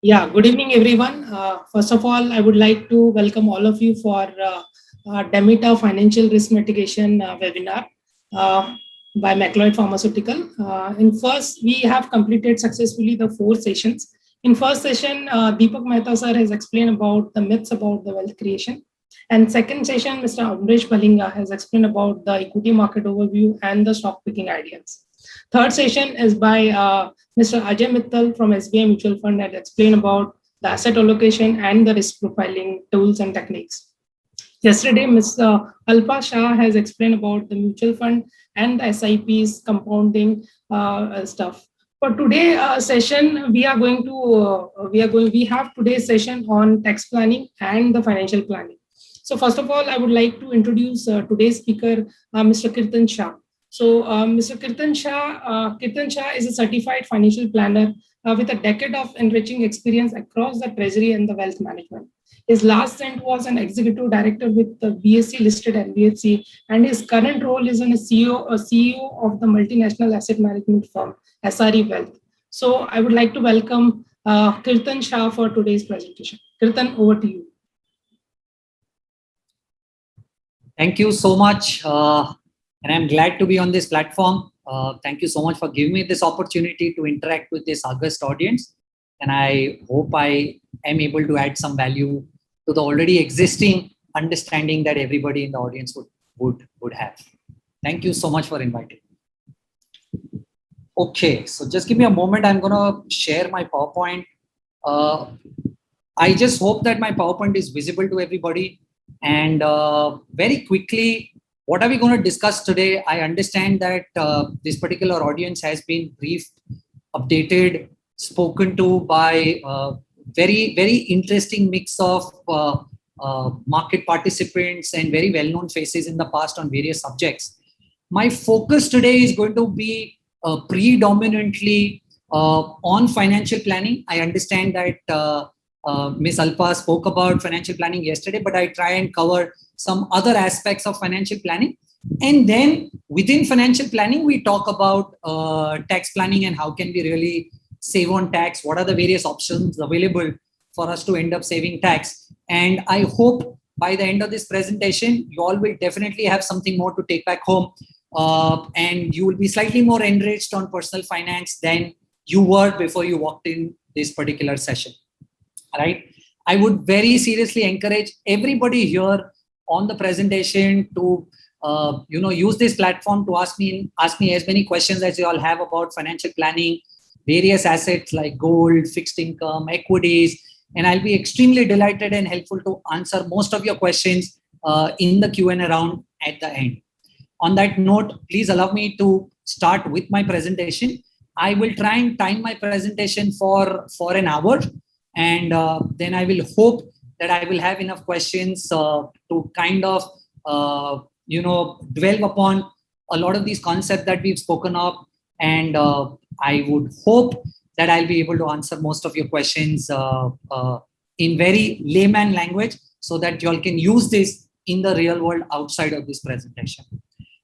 Yeah, good evening, everyone. First of all, I would like to welcome all of you for Demeter Financial Risk Mitigation webinar uh, by Macleod Pharmaceutical. In first, we have completed successfully the 4 sessions. In first session, Deepak Mehta sir has explained about the myths about the wealth creation. And second session, Mr. Amresh Balinga has explained about the equity market overview and the stock picking ideas. Third session is by Mr. Ajay Mittal from SBI Mutual Fund that explain about the asset allocation and the risk profiling tools and techniques. Yesterday, Mr. Alpa Shah has explained about the mutual fund and the SIPs compounding stuff. For today session, we have today's session on tax planning and the financial planning. So first of all, I would like to introduce today's speaker, Mr. Kirtan Shah. So, Mr. Kirtan Shah is a certified financial planner with a decade of enriching experience across the treasury and the wealth management. His last stint was an executive director with the BSE listed NBFC, and his current role is an CEO of the multinational asset management firm SRE Wealth. So, I would like to welcome Kirtan Shah for today's presentation. Kirtan, over to you. Thank you so much. And I'm glad to be on this platform. Thank you so much for giving me this opportunity to interact with this august audience. And I hope I am able to add some value to the already existing understanding that everybody in the audience would have. Thank you so much for inviting me. Okay, so just give me a moment. I'm going to share my PowerPoint. I just hope that my PowerPoint is visible to everybody. And very quickly, what are we going to discuss today? I understand that this particular audience has been briefed, updated, spoken to by very, very interesting mix of market participants and very well-known faces in the past on various subjects. My focus today is going to be predominantly on financial planning. I understand that Ms. Alpa spoke about financial planning yesterday, but I try and cover some other aspects of financial planning. And then within financial planning, we talk about tax planning and how can we really save on tax. What are the various options available for us to end up saving tax? And I hope by the end of this presentation, you all will definitely have something more to take back home. And you will be slightly more enriched on personal finance than you were before you walked in this particular session. Right? I would very seriously encourage everybody here on the presentation to use this platform to ask me as many questions as you all have about financial planning, various assets like gold, fixed income, equities, and I'll be extremely delighted and helpful to answer most of your questions in the Q&A round at the end. On that note, please allow me to start with my presentation. I will try and time my presentation for an hour. And then I will hope that I will have enough questions to kind of, dwell upon a lot of these concepts that we've spoken of. And I would hope that I'll be able to answer most of your questions in very layman language so that you all can use this in the real world outside of this presentation.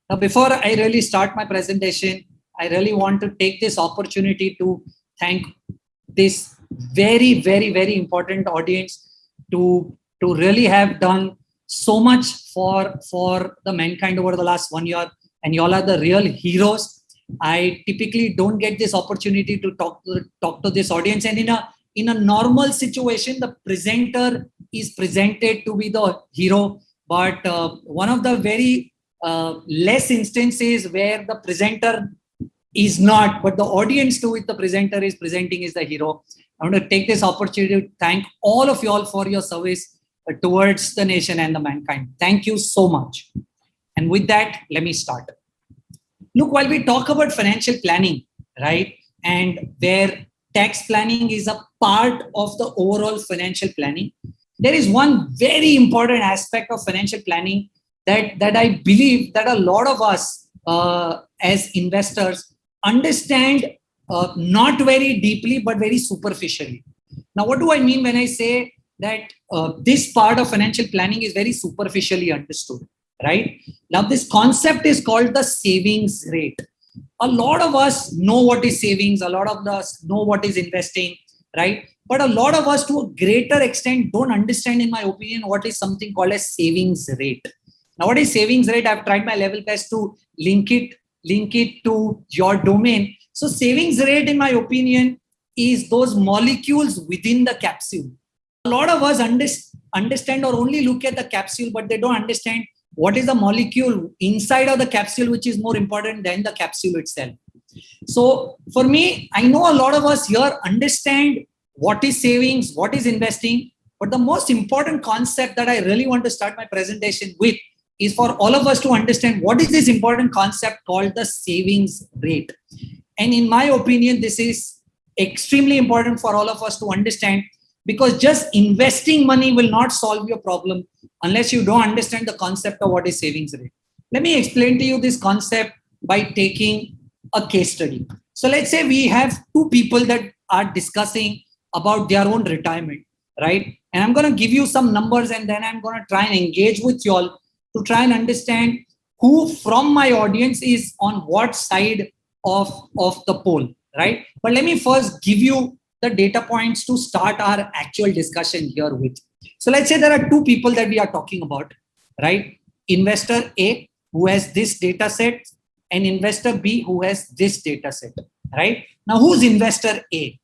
Now, before I really start my presentation, I really want to take this opportunity to thank this very, very, very important audience to really have done so much for the mankind over the last 1 year, and y'all are the real heroes. I typically don't get this opportunity to talk to this audience, and in a normal situation, the presenter is presented to be the hero, but one of the very less instances where the presenter is not, but the audience to which the presenter is presenting is the hero. I want to take this opportunity to thank all of you all for your service towards the nation and the mankind. Thank you so much. And with that, let me start. Look, while we talk about financial planning, right, and where tax planning is a part of the overall financial planning, there is one very important aspect of financial planning that I believe that a lot of us as investors understand not very deeply, but very superficially. Now, what do I mean when I say that this part of financial planning is very superficially understood, right? Now, this concept is called the savings rate. A lot of us know what is savings. A lot of us know what is investing, right? But a lot of us to a greater extent don't understand, in my opinion, what is something called as savings rate. Now, what is savings rate? I've tried my level best to link it to your domain. So savings rate, in my opinion, is those molecules within the capsule. A lot of us understand or only look at the capsule, but they don't understand what is the molecule inside of the capsule, which is more important than the capsule itself. So for me, I know a lot of us here understand what is savings, what is investing, but the most important concept that I really want to start my presentation with is for all of us to understand what is this important concept called the savings rate. And in my opinion, this is extremely important for all of us to understand, because just investing money will not solve your problem unless you don't understand the concept of what is savings rate. Let me explain to you this concept by taking a case study. So let's say we have two people that are discussing about their own retirement, right? And I'm going to give you some numbers, and then I'm going to try and engage with you all to try and understand who from my audience is on what side of the poll, right? But let me first give you the data points to start our actual discussion here with. So let's say there are two people that we are talking about, right? Investor A, who has this data set, and investor B, who has this data set, right? Now, who's investor A?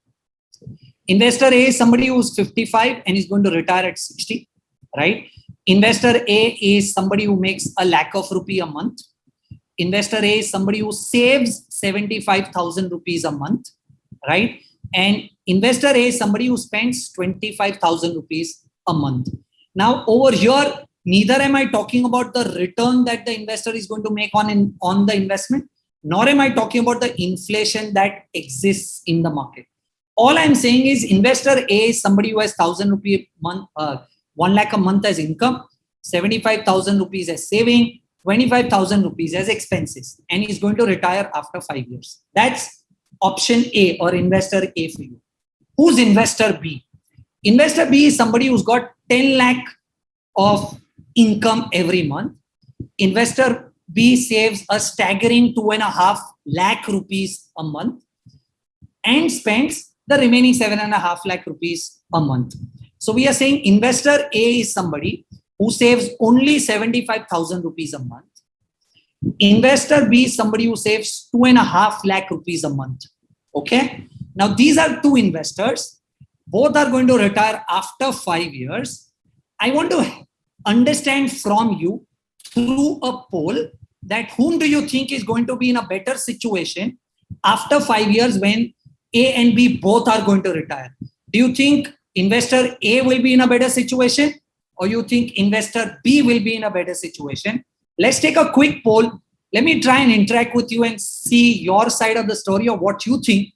Investor A is somebody who's 55 and is going to retire at 60, right? Investor A is somebody who makes a lakh of rupee a month. Investor A is somebody who saves 75,000 rupees a month, right? And investor A is somebody who spends 25,000 rupees a month. Now, over here, neither am I talking about the return that the investor is going to make on the investment, nor am I talking about the inflation that exists in the market. All I'm saying is investor A is somebody who has 1,000 rupees a month, 1 lakh a month as income, 75,000 rupees as saving, 25,000 rupees as expenses, and he's going to retire after 5 years. That's option A, or investor A for you. Who's investor B? Investor B is somebody who's got 10 lakh of income every month. Investor B saves a staggering 2.5 lakh rupees a month and spends the remaining 7.5 lakh rupees a month. So we are saying investor A is somebody who saves only 75,000 rupees a month. Investor B is somebody who saves 2.5 lakh rupees a month. Okay. Now these are two investors. Both are going to retire after 5 years. I want to understand from you through a poll that whom do you think is going to be in a better situation after 5 years when A and B both are going to retire? Do you think investor A will be in a better situation, or you think investor B will be in a better situation? Let's take a quick poll. Let me try and interact with you and see your side of the story of what you think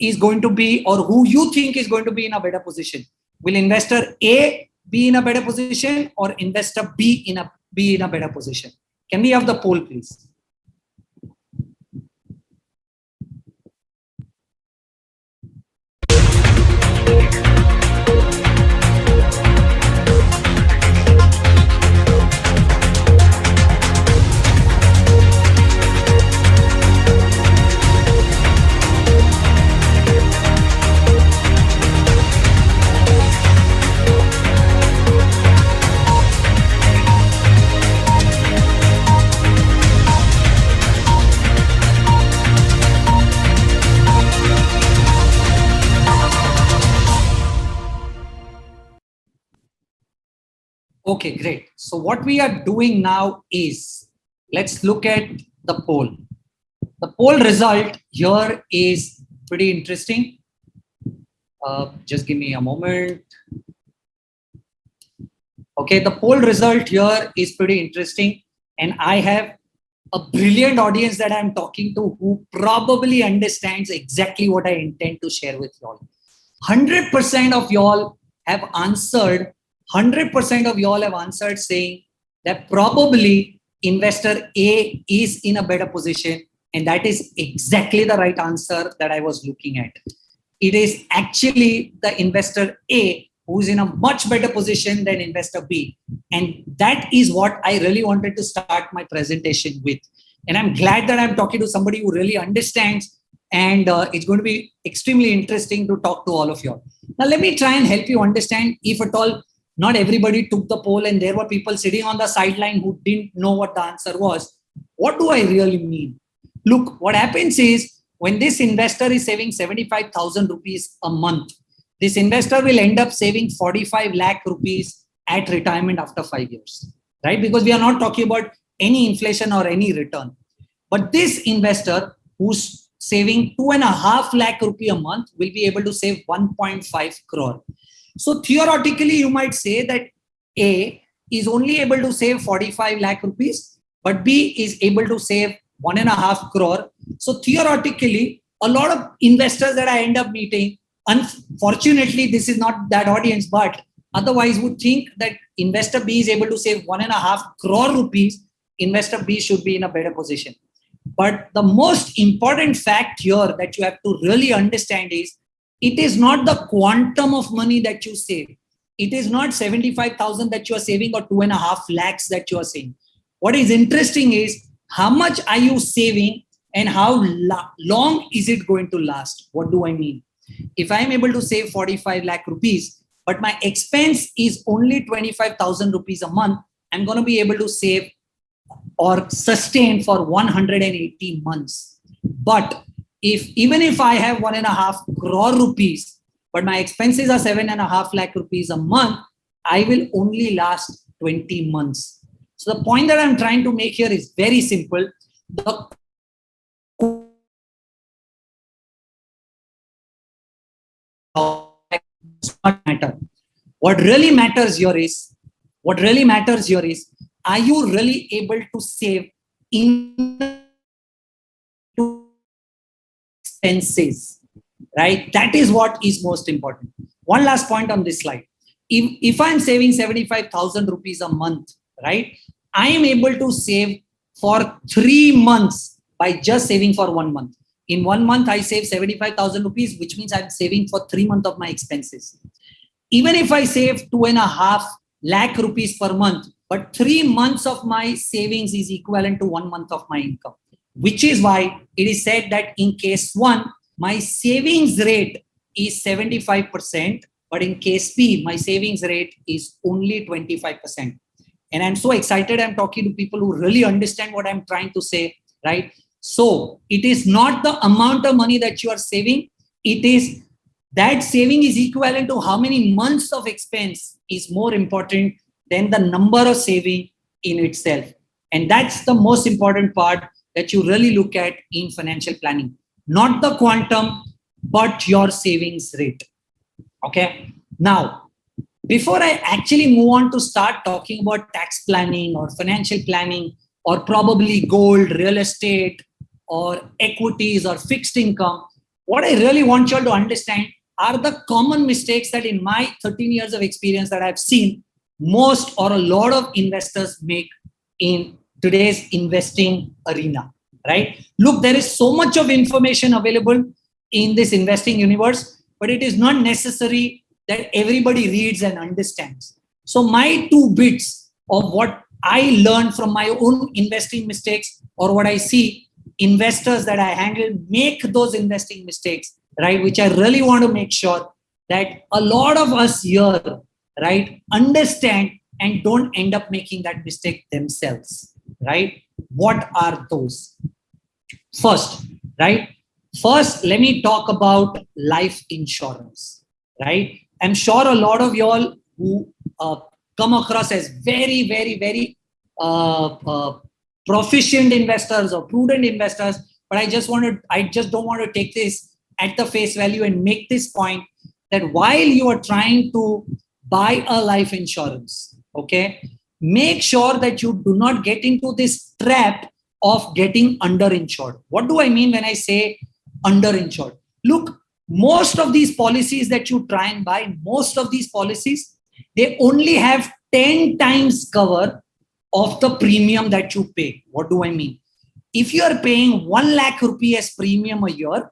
is going to be, or who you think is going to be in a better position. Will investor A be in a better position, or investor B be in a better position? Can we have the poll, please? Okay, great. So what we are doing now is, let's look at the poll. The poll result here is pretty interesting. Just give me a moment. Okay, the poll result here is pretty interesting. And I have a brilliant audience that I'm talking to who probably understands exactly what I intend to share with y'all. 100% of y'all have answered 100% of y'all have answered saying that probably investor A is in a better position, and that is exactly the right answer that I was looking at. It is actually the investor A who is in a much better position than investor B, and that is what I really wanted to start my presentation with. And I'm glad that I'm talking to somebody who really understands and it's going to be extremely interesting to talk to all of you all. Now, let me try and help you understand, if at all not everybody took the poll and there were people sitting on the sideline who didn't know what the answer was. What do I really mean? Look, what happens is when this investor is saving 75,000 rupees a month, this investor will end up saving 45 lakh rupees at retirement after 5 years, right? Because we are not talking about any inflation or any return. But this investor who's saving 2.5 lakh rupee a month will be able to save 1.5 crore. So theoretically, you might say that A is only able to save 45 lakh rupees, but B is able to save 1.5 crore. So theoretically, a lot of investors that I end up meeting, unfortunately, this is not that audience, but otherwise would think that investor B is able to save 1.5 crore rupees. Investor B should be in a better position. But the most important fact here that you have to really understand is, it is not the quantum of money that you save. It is not 75,000 that you are saving or 2.5 lakhs that you are saving. What is interesting is how much are you saving and how long is it going to last? What do I mean? If I am able to save 45 lakh rupees, but my expense is only 25,000 rupees a month, I'm going to be able to save or sustain for 180 months. But even if I have 1.5 crore rupees, but my expenses are 7.5 lakh rupees a month, I will only last 20 months. So the point that I'm trying to make here is very simple. The does not matter. What really matters here is, are you really able to save in expenses, right? That is what is most important. One last point on this slide. If I'm saving 75,000 rupees a month, right? I am able to save for 3 months by just saving for 1 month. In 1 month, I save 75,000 rupees, which means I'm saving for 3 months of my expenses. Even if I save 2.5 lakh rupees per month, but 3 months of my savings is equivalent to 1 month of my income, which is why it is said that in case 1, my savings rate is 75%, but in case B, my savings rate is only 25%. And I'm so excited I'm talking to people who really understand what I'm trying to say, right? So it is not the amount of money that you are saving. It is that saving is equivalent to how many months of expense is more important than the number of saving in itself. And that's the most important part that you really look at in financial planning. Not the quantum, but your savings rate. Okay. Now, before I actually move on to start talking about tax planning or financial planning or probably gold, real estate, or equities or fixed income, what I really want you all to understand are the common mistakes that in my 13 years of experience that I've seen most or a lot of investors make in today's investing arena, right? Look, there is so much of information available in this investing universe, but it is not necessary that everybody reads and understands. So my 2 bits of what I learned from my own investing mistakes or what I see investors that I handle make those investing mistakes, right? Which I really want to make sure that a lot of us here, right, understand and don't end up making that mistake themselves, right? What are those? First, right? First, let me talk about life insurance, right? I'm sure a lot of y'all who come across as very, very, very proficient investors or prudent investors, but I just don't want to take this at the face value and make this point that while you are trying to buy a life insurance, okay, make sure that you do not get into this trap of getting underinsured. What do I mean when I say underinsured? Look, most of these policies that you try and buy, most of these policies, they only have 10 times cover of the premium that you pay. What do I mean? If you are paying 1 lakh rupees as premium a year,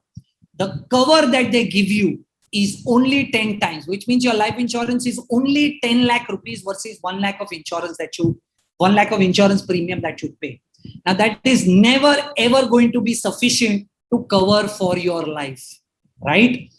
the cover that they give you is only 10 times, which means your life insurance is only 10 lakh rupees versus 1 lakh of insurance 1 lakh of insurance premium that you pay. Now that is never ever going to be sufficient to cover for your life, right?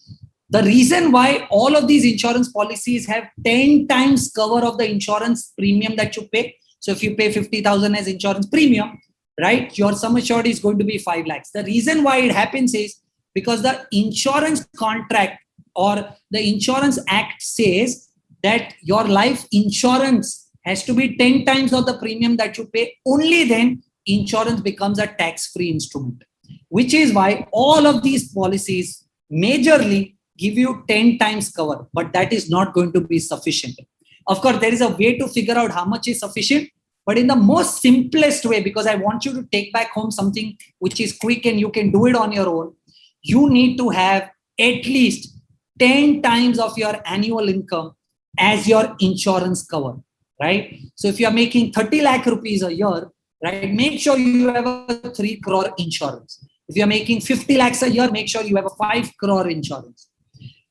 The reason why all of these insurance policies have 10 times cover of the insurance premium that you pay. So if you pay 50,000 as insurance premium, right, your sum assured is going to be 5 lakhs. The reason why it happens is because the insurance contract or the insurance act says that your life insurance has to be 10 times of the premium that you pay. Only then insurance becomes a tax-free instrument, which is why all of these policies majorly give you 10 times cover, but that is not going to be sufficient. Of course, there is a way to figure out how much is sufficient, but in the most simplest way, because I want you to take back home something which is quick and you can do it on your own, you need to have at least 10 times of your annual income as your insurance cover, right? So if you are making 30 lakh rupees a year, right, make sure you have a 3 crore insurance. If you're making 50 lakhs a year, make sure you have a 5 crore insurance.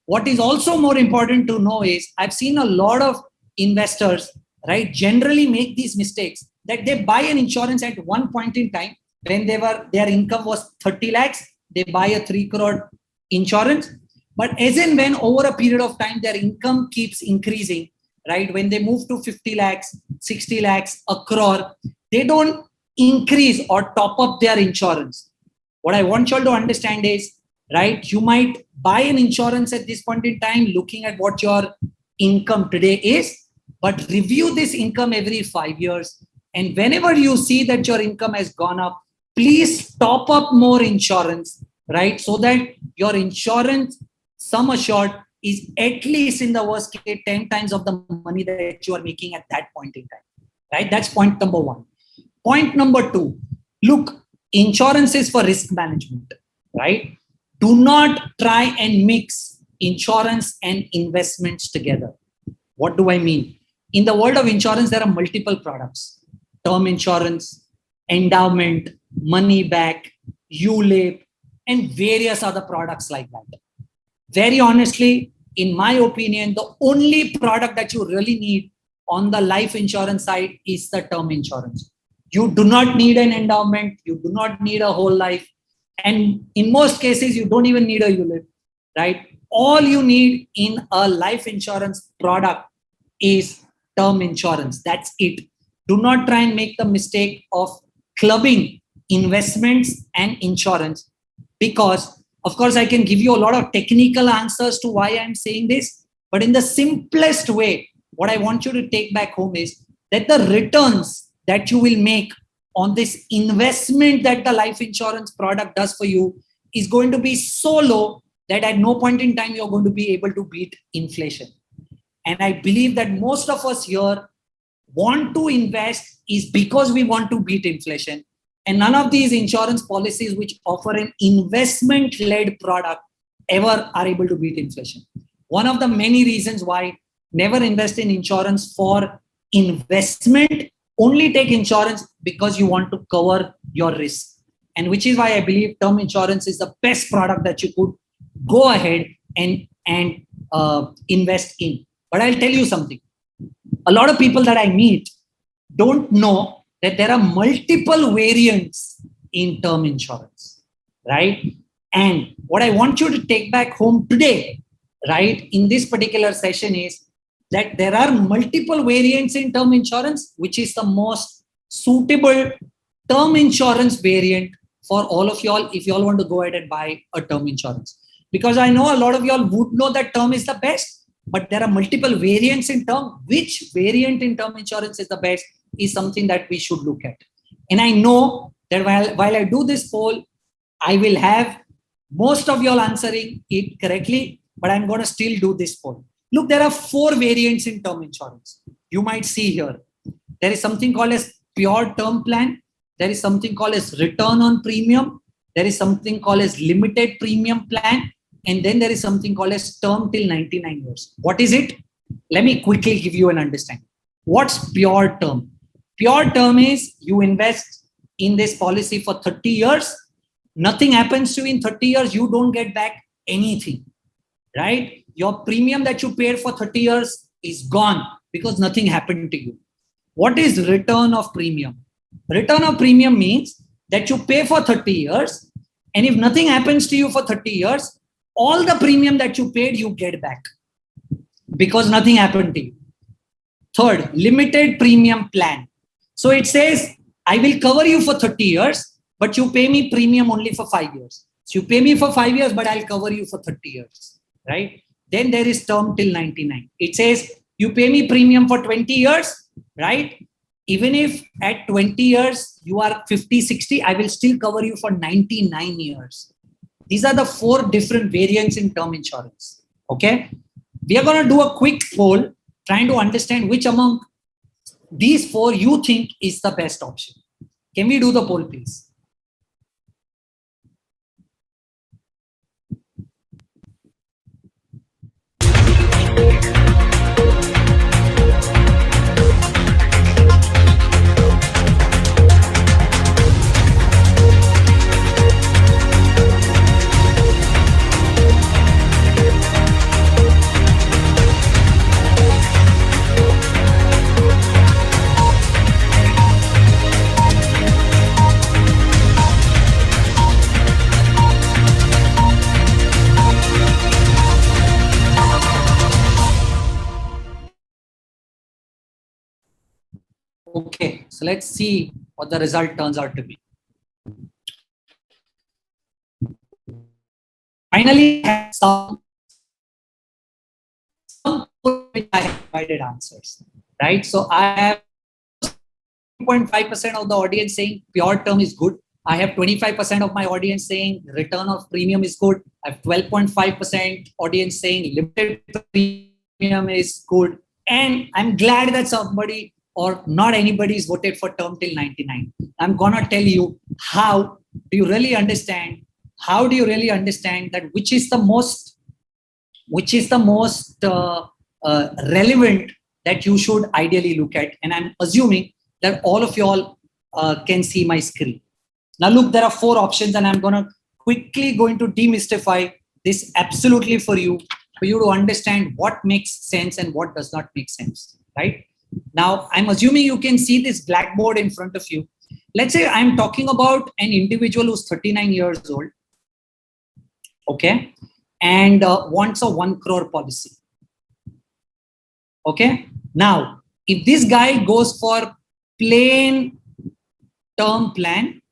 What is also more important to know is I've seen a lot of investors, right, generally make these mistakes that they buy an insurance at one point in time when their income was 30 lakhs, they buy a 3 crore insurance. But as and when over a period of time, their income keeps increasing, right? When they move to 50 lakhs, 60 lakhs, a crore, they don't increase or top up their insurance. What I want you all to understand is, right, you might buy an insurance at this point in time, looking at what your income today is, but review this income every 5 years. And whenever you see that your income has gone up, please top up more insurance, right? So that your insurance sum assured is at least in the worst case 10 times of the money that you are making at that point in time, right? That's point number one. Point number two, look, insurance is for risk management, right? Do not try and mix insurance and investments together. What do I mean? In the world of insurance, there are multiple products: term insurance, endowment, money back, ULIP, and various other products like that. Very honestly, in my opinion, the only product that you really need on the life insurance side is the term insurance. You do not need an endowment. You do not need a whole life. And in most cases, you don't even need a ULIP, right? All you need in a life insurance product is term insurance. That's it. Do not try and make the mistake of clubbing investments and insurance, because of course I can give you a lot of technical answers to why I'm saying this, but in the simplest way, what I want you to take back home is that the returns that you will make on this investment that the life insurance product does for you is going to be so low that at no point in time you're going to be able to beat inflation. And I believe that most of us here want to invest is because we want to beat inflation. And none of these insurance policies which offer an investment-led product ever are able to beat inflation. One of the many reasons why never invest in insurance for investment, only take insurance because you want to cover your risk. And which is why I believe term insurance is the best product that you could go ahead and invest in. But I'll tell you something. A lot of people that I meet don't know that there are multiple variants in term insurance, right? And what I want you to take back home today, right, in this particular session is that there are multiple variants in term insurance, which is the most suitable term insurance variant for all of y'all if y'all want to go ahead and buy a term insurance. Because I know a lot of y'all would know that term is the best, but there are multiple variants in term. Which variant in term insurance is the best is something that we should look at. And I know that while I do this poll, I will have most of y'all answering it correctly, but I'm going to still do this poll. Look, there are 4 variants in term insurance. You might see here. There is something called as pure term plan. There is something called as return on premium. There is something called as limited premium plan. And then there is something called as term till 99 years. What is it? Let me quickly give you an understanding. What's pure term? Pure term is you invest in this policy for 30 years. Nothing happens to you in 30 years. You don't get back anything, right? Your premium that you paid for 30 years is gone because nothing happened to you. What is return of premium? Return of premium means that you pay for 30 years And if nothing happens to you for 30 years, all the premium that you paid, you get back because nothing happened to you. Third, limited premium plan. So it says, I will cover you for 30 years, but you pay me premium only for 5 years. So you pay me for 5 years, but I'll cover you for 30 years, right? Then there is term till 99. It says, you pay me premium for 20 years, right? Even if at 20 years, you are 50, 60, I will still cover you for 99 years. These are the 4 different variants in term insurance, okay? We are going to do a quick poll, trying to understand which among these 4 you think is the best option. Can we do the poll, please? Okay, so let's see what the result turns out to be. Finally, I have some which I have provided answers, right? So I have 2.5% of the audience saying pure term is good. I have 25% of my audience saying return of premium is good. I have 12.5% audience saying limited premium is good. And I'm glad that somebody or not anybody is voted for term till 99. I'm gonna tell you how do you really understand, that which is the most relevant that you should ideally look at. And I'm assuming that all of you all can see my screen. Now look, there are 4 options and I'm gonna quickly going to demystify this absolutely for you to understand what makes sense and what does not make sense, right? Now, I'm assuming you can see this blackboard in front of you. Let's say I'm talking about an individual who's 39 years old, okay, and wants a 1 crore policy. Okay, now, if this guy goes for plain term plan,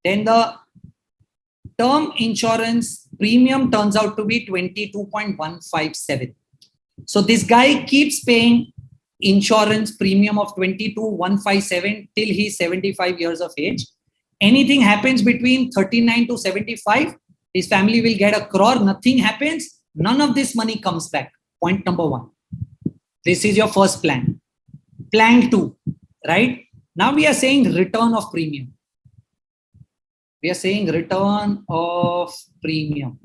then the term insurance premium turns out to be 22.157. So this guy keeps paying insurance premium of 22,157 till he's 75 years of age. Anything happens between 39 to 75, his family will get 1 crore. Nothing happens, none of this money comes back. Point number 1. This is your first plan. Plan 2, right? Now we are saying return of premium. We are saying return of premium.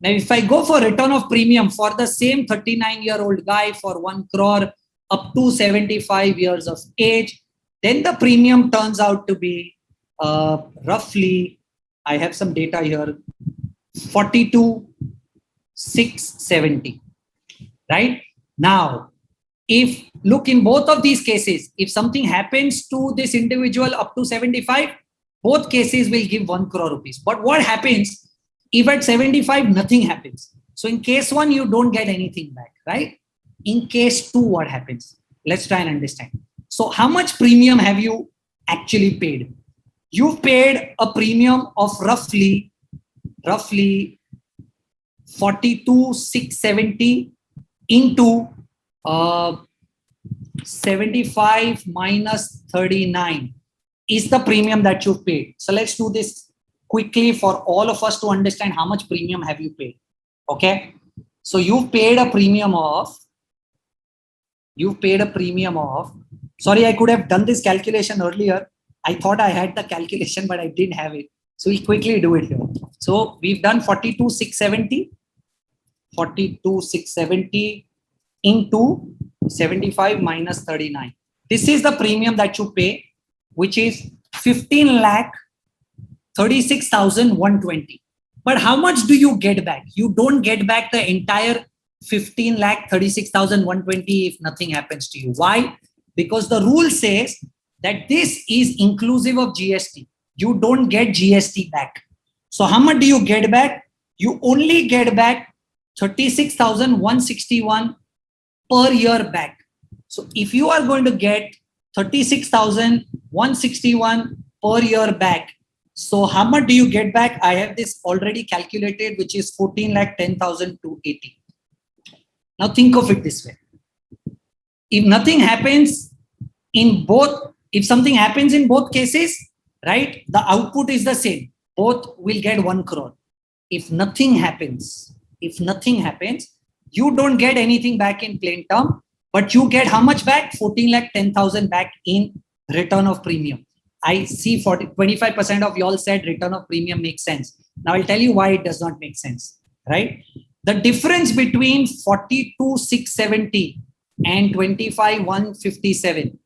Now, if I go for return of premium for the same 39-year-old guy for 1 crore up to 75 years of age, then the premium turns out to be roughly, I have some data here, 42,670, right? Now, if look in both of these cases, if something happens to this individual up to 75, both cases will give 1 crore rupees. But what happens if at 75 nothing happens? So in case 1, you don't get anything back, right? In case 2, what happens? Let's try and understand. So how much premium have you actually paid? You've paid a premium of roughly 42,670 into 75 minus 39 is the premium that you've paid. So let's do this quickly for all of us to understand how much premium have you paid. Okay. So you've paid a premium of, sorry, I could have done this calculation earlier. I thought I had the calculation, but I didn't have it. So we'll quickly do it here. So we've done 42,670 into 75 minus 39. This is the premium that you pay, which is 15,36,120. But how much do you get back? You don't get back the entire 15,36,120 if nothing happens to you. Why? Because the rule says that this is inclusive of GST. You don't get GST back. So how much do you get back? You only get back 36,161 per year back. So if you are going to get 36,161 per year back, so how much do you get back? I have this already calculated, which is 14,10,280. Now think of it this way. If nothing happens in both, if something happens in both cases, right, the output is the same. Both will get 1 crore. If nothing happens, you don't get anything back in plain term, but you get how much back? 14,10,000 back in return of premium. I see 25% of y'all said return of premium makes sense. Now I'll tell you why it does not make sense, right? The difference between 42,670 and 25,157,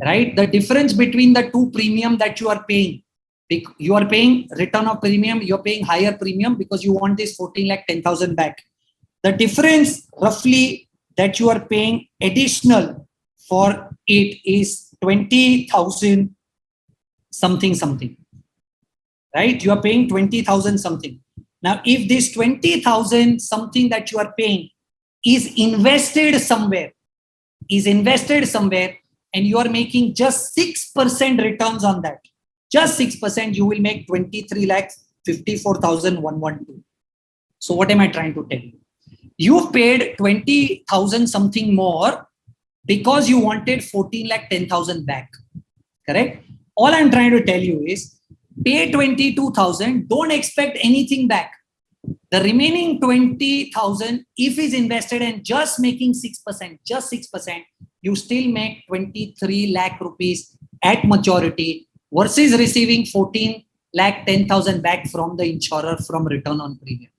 right? The difference between the two premium that you are paying return of premium, you're paying higher premium because you want this 14,10,000 back. The difference roughly that you are paying additional for it is 20,000 something, right? You are paying 20,000 something. Now, if this 20,000 something that you are paying is invested somewhere, and you are making just 6% returns on that, just 6%, you will make 23,54,112. So what am I trying to tell you? You've paid 20,000 something more because you wanted 14,10,000 back, correct? All I'm trying to tell you is pay 22,000, don't expect anything back. The remaining 20,000, if is invested and just making 6%, you still make 23 lakh rupees at maturity versus receiving 14,10,000 back from the insurer from return on premium.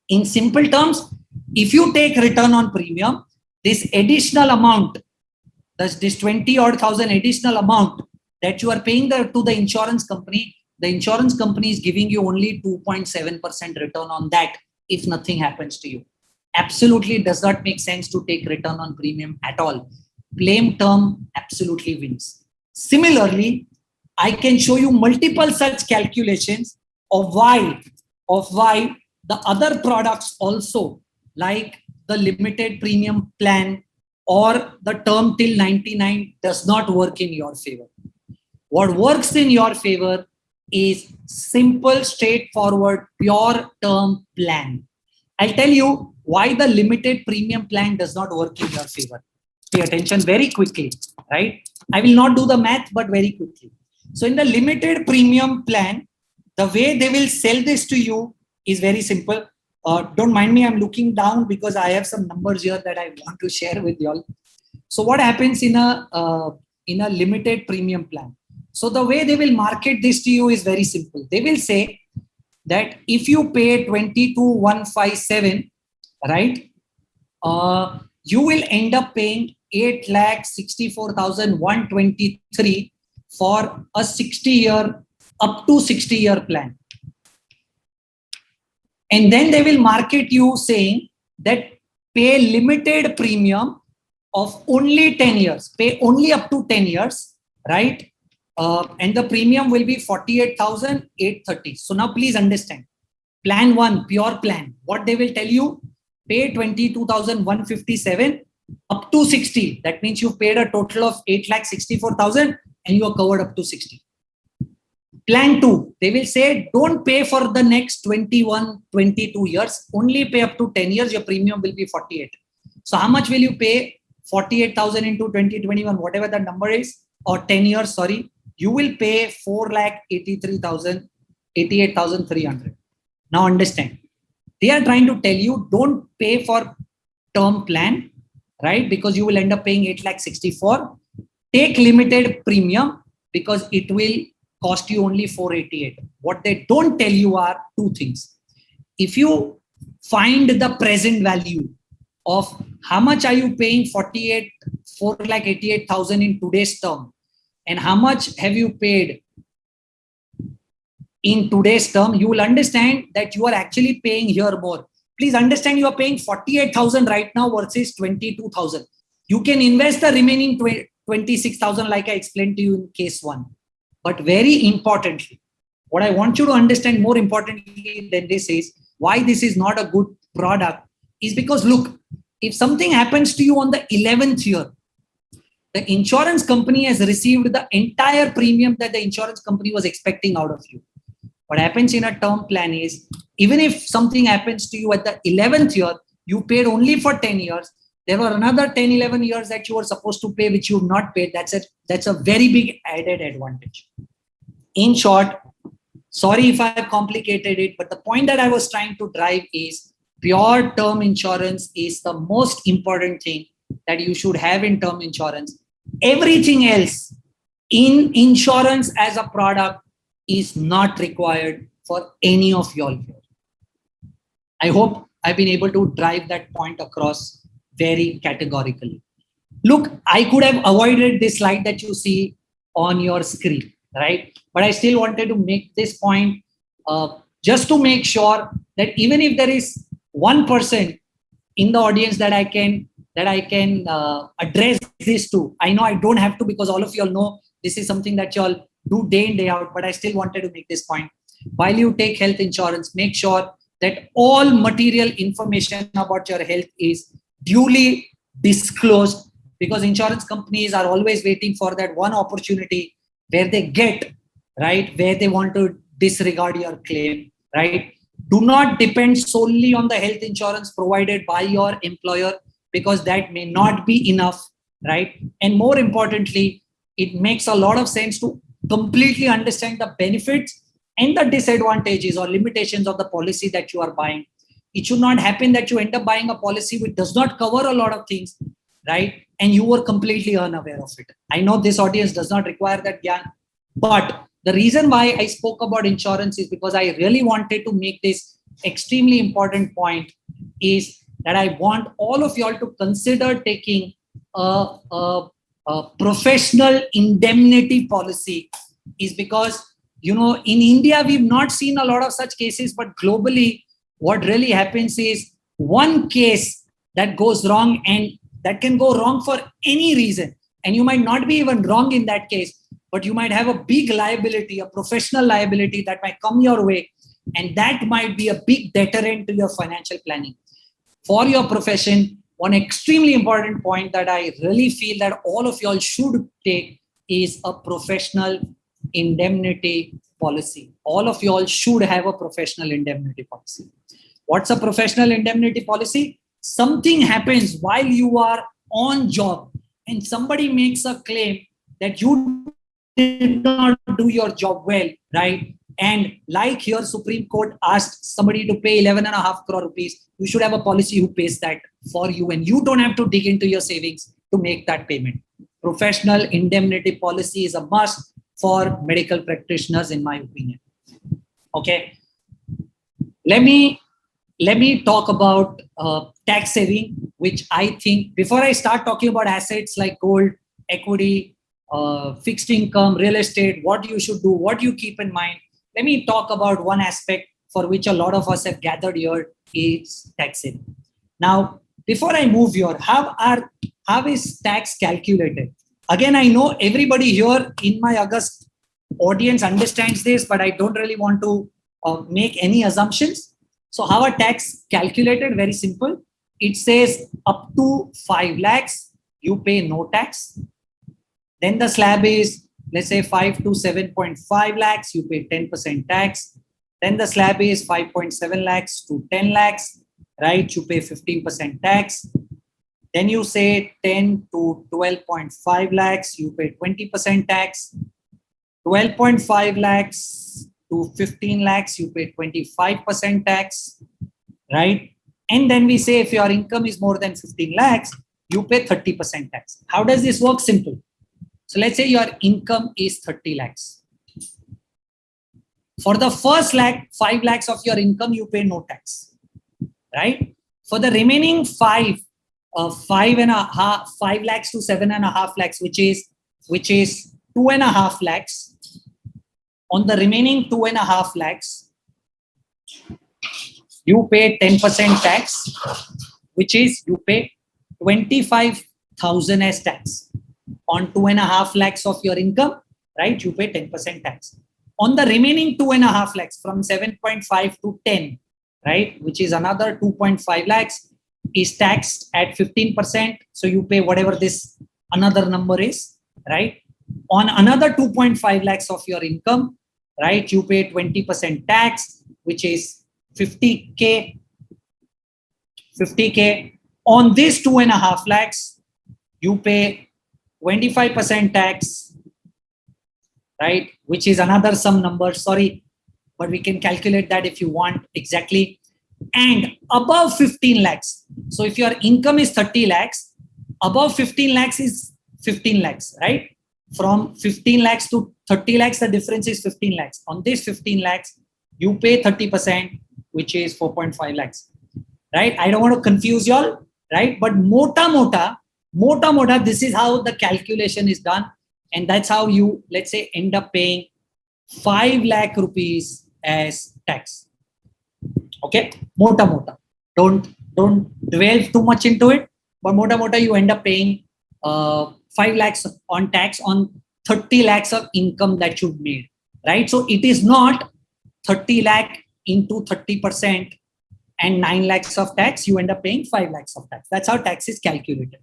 In simple terms, if you take return on premium, this additional amount, this 20 odd thousand additional amount that you are paying to the insurance company is giving you only 2.7% return on that if nothing happens to you. Absolutely does not make sense to take return on premium at all. Plain term absolutely wins. Similarly, I can show you multiple such calculations of why the other products also, like the limited premium plan or the term till 99, does not work in your favor. What works in your favor is simple, straightforward, pure term plan. I'll tell you why the limited premium plan does not work in your favor. Pay attention very quickly, right? I will not do the math, but very quickly. So in the limited premium plan, the way they will sell this to you is very simple. Don't mind me, I'm looking down because I have some numbers here that I want to share with you all. So what happens in a limited premium plan? So the way they will market this to you is very simple. They will say that if you pay 22,157, right, you will end up paying 8,64,123 for a 60-year, up to 60-year plan. And then they will market you saying that pay limited premium of only 10 years, pay only up to 10 years, right? And the premium will be 48,830. So now please understand, plan one, pure plan, what they will tell you, pay 22,157 up to 60. That means you paid a total of 8,64,000 and you are covered up to 60. Plan 2, they will say don't pay for the next 21, 22 years, only pay up to 10 years, your premium will be 48. So how much will you pay? 48,000 into 2021, whatever the number is, or 10 years, sorry, you will pay 4,88,300. Now understand, they are trying to tell you don't pay for term plan, right? Because you will end up paying 8,64,000. Take limited premium because it will cost you only 488. What they don't tell you are two things. If you find the present value of how much are you paying 4,88,000 in today's term, and how much have you paid in today's term, you will understand that you are actually paying here more. Please understand, you are paying 48,000 right now versus 22,000. You can invest the remaining 26,000 like I explained to you in case one. But very importantly, What I want you to understand more importantly than this is why this is not a good product is because look, if something happens to you on the 11th year, the insurance company has received the entire premium that the insurance company was expecting out of you. What happens in a term plan is, even if something happens to you at the 11th year, you paid only for 10 years. There were another 10, 11 years that you were supposed to pay, which you've not paid. That's a very big added advantage. In short, sorry if I've complicated it, but the point that I was trying to drive is pure term insurance is the most important thing that you should have in term insurance. Everything else in insurance as a product is not required for any of y'all here. I hope I've been able to drive that point across very categorically. Look, I could have avoided this slide that you see on your screen, right? But I still wanted to make this point just to make sure that even if there is one person in the audience that I can address this to, I know I don't have to because all of y'all know this is something that y'all do day in, day out, but I still wanted to make this point. While you take health insurance, make sure that all material information about your health is duly disclosed, because insurance companies are always waiting for that one opportunity where they get, right, where they want to disregard your claim, right? Do not depend solely on the health insurance provided by your employer, because that may not be enough, right? And more importantly, it makes a lot of sense to completely understand the benefits and the disadvantages or limitations of the policy that you are buying. It should not happen that you end up buying a policy which does not cover a lot of things, right? And you were completely unaware of it. I know this audience does not require that gyan, but the reason why I spoke about insurance is because I really wanted to make this extremely important point is that I want all of y'all to consider taking a professional indemnity policy, is because, you know, in India, we've not seen a lot of such cases, but globally, what really happens is one case that goes wrong, and that can go wrong for any reason. And you might not be even wrong in that case, but you might have a big liability, a professional liability that might come your way. And that might be a big deterrent to your financial planning. For your profession, one extremely important point that I really feel that all of y'all should take is a professional indemnity policy. All of y'all should have a professional indemnity policy. What's a professional indemnity policy? Something happens while you are on job and somebody makes a claim that you did not do your job well, right? And like here, Supreme Court asked somebody to pay 11.5 crore rupees. You should have a policy who pays that for you, and you don't have to dig into your savings to make that payment. Professional indemnity policy is a must for medical practitioners, in my opinion. Okay. Let me talk about tax saving, which I think, before I start talking about assets like gold, equity, fixed income, real estate, what you should do, what you keep in mind, let me talk about one aspect for which a lot of us have gathered here is tax saving. Now, before I move here, how is tax calculated? Again, I know everybody here in my August audience understands this, but I don't really want to make any assumptions. So how are tax calculated? Very simple. It says up to 5 lakhs, you pay no tax. Then the slab is, let's say 5 to 7.5 lakhs, you pay 10% tax. Then the slab is 5.7 lakhs to 10 lakhs, right? You pay 15% tax. Then you say 10 to 12.5 lakhs, you pay 20% tax. 12.5 lakhs to 15 lakhs, you pay 25% tax, right? And then we say if your income is more than 15 lakhs, you pay 30% tax. How does this work? Simple. So let's say your income is 30 lakhs. For the first 5 lakhs of your income, you pay no tax, right? For the remaining 5 lakhs to 7.5 lakhs, which is 2.5 lakhs. On the remaining 2.5 lakhs, you pay 10% tax, which is you pay 25,000 as tax. On 2.5 lakhs of your income, right? You pay 10% tax. On the remaining 2.5 lakhs from 7.5 to 10, right, which is another 2.5 lakhs, is taxed at 15%. So you pay whatever this another number is, right? On another 2.5 lakhs of your income, right, you pay 20% tax, which is 50K. 50K. On this 2.5 lakhs, you pay 25% tax, right, which is another some number, sorry, but we can calculate that if you want exactly. And above 15 lakhs, so if your income is 30 lakhs, above 15 lakhs is 15 lakhs, right? From 15 lakhs to 30 lakhs, the difference is 15 lakhs. On this 15 lakhs, you pay 30%, which is 4.5 lakhs, right? I don't want to confuse y'all, right? But mota, this is how the calculation is done. And that's how you, let's say, end up paying 5 lakh rupees as tax. Okay, mota. Don't dwell too much into it, but mota, you end up paying 5 lakhs on tax on 30 lakhs of income that you've made, right? So it is not 30 lakh into 30% and 9 lakhs of tax, you end up paying 5 lakhs of tax. That's how tax is calculated.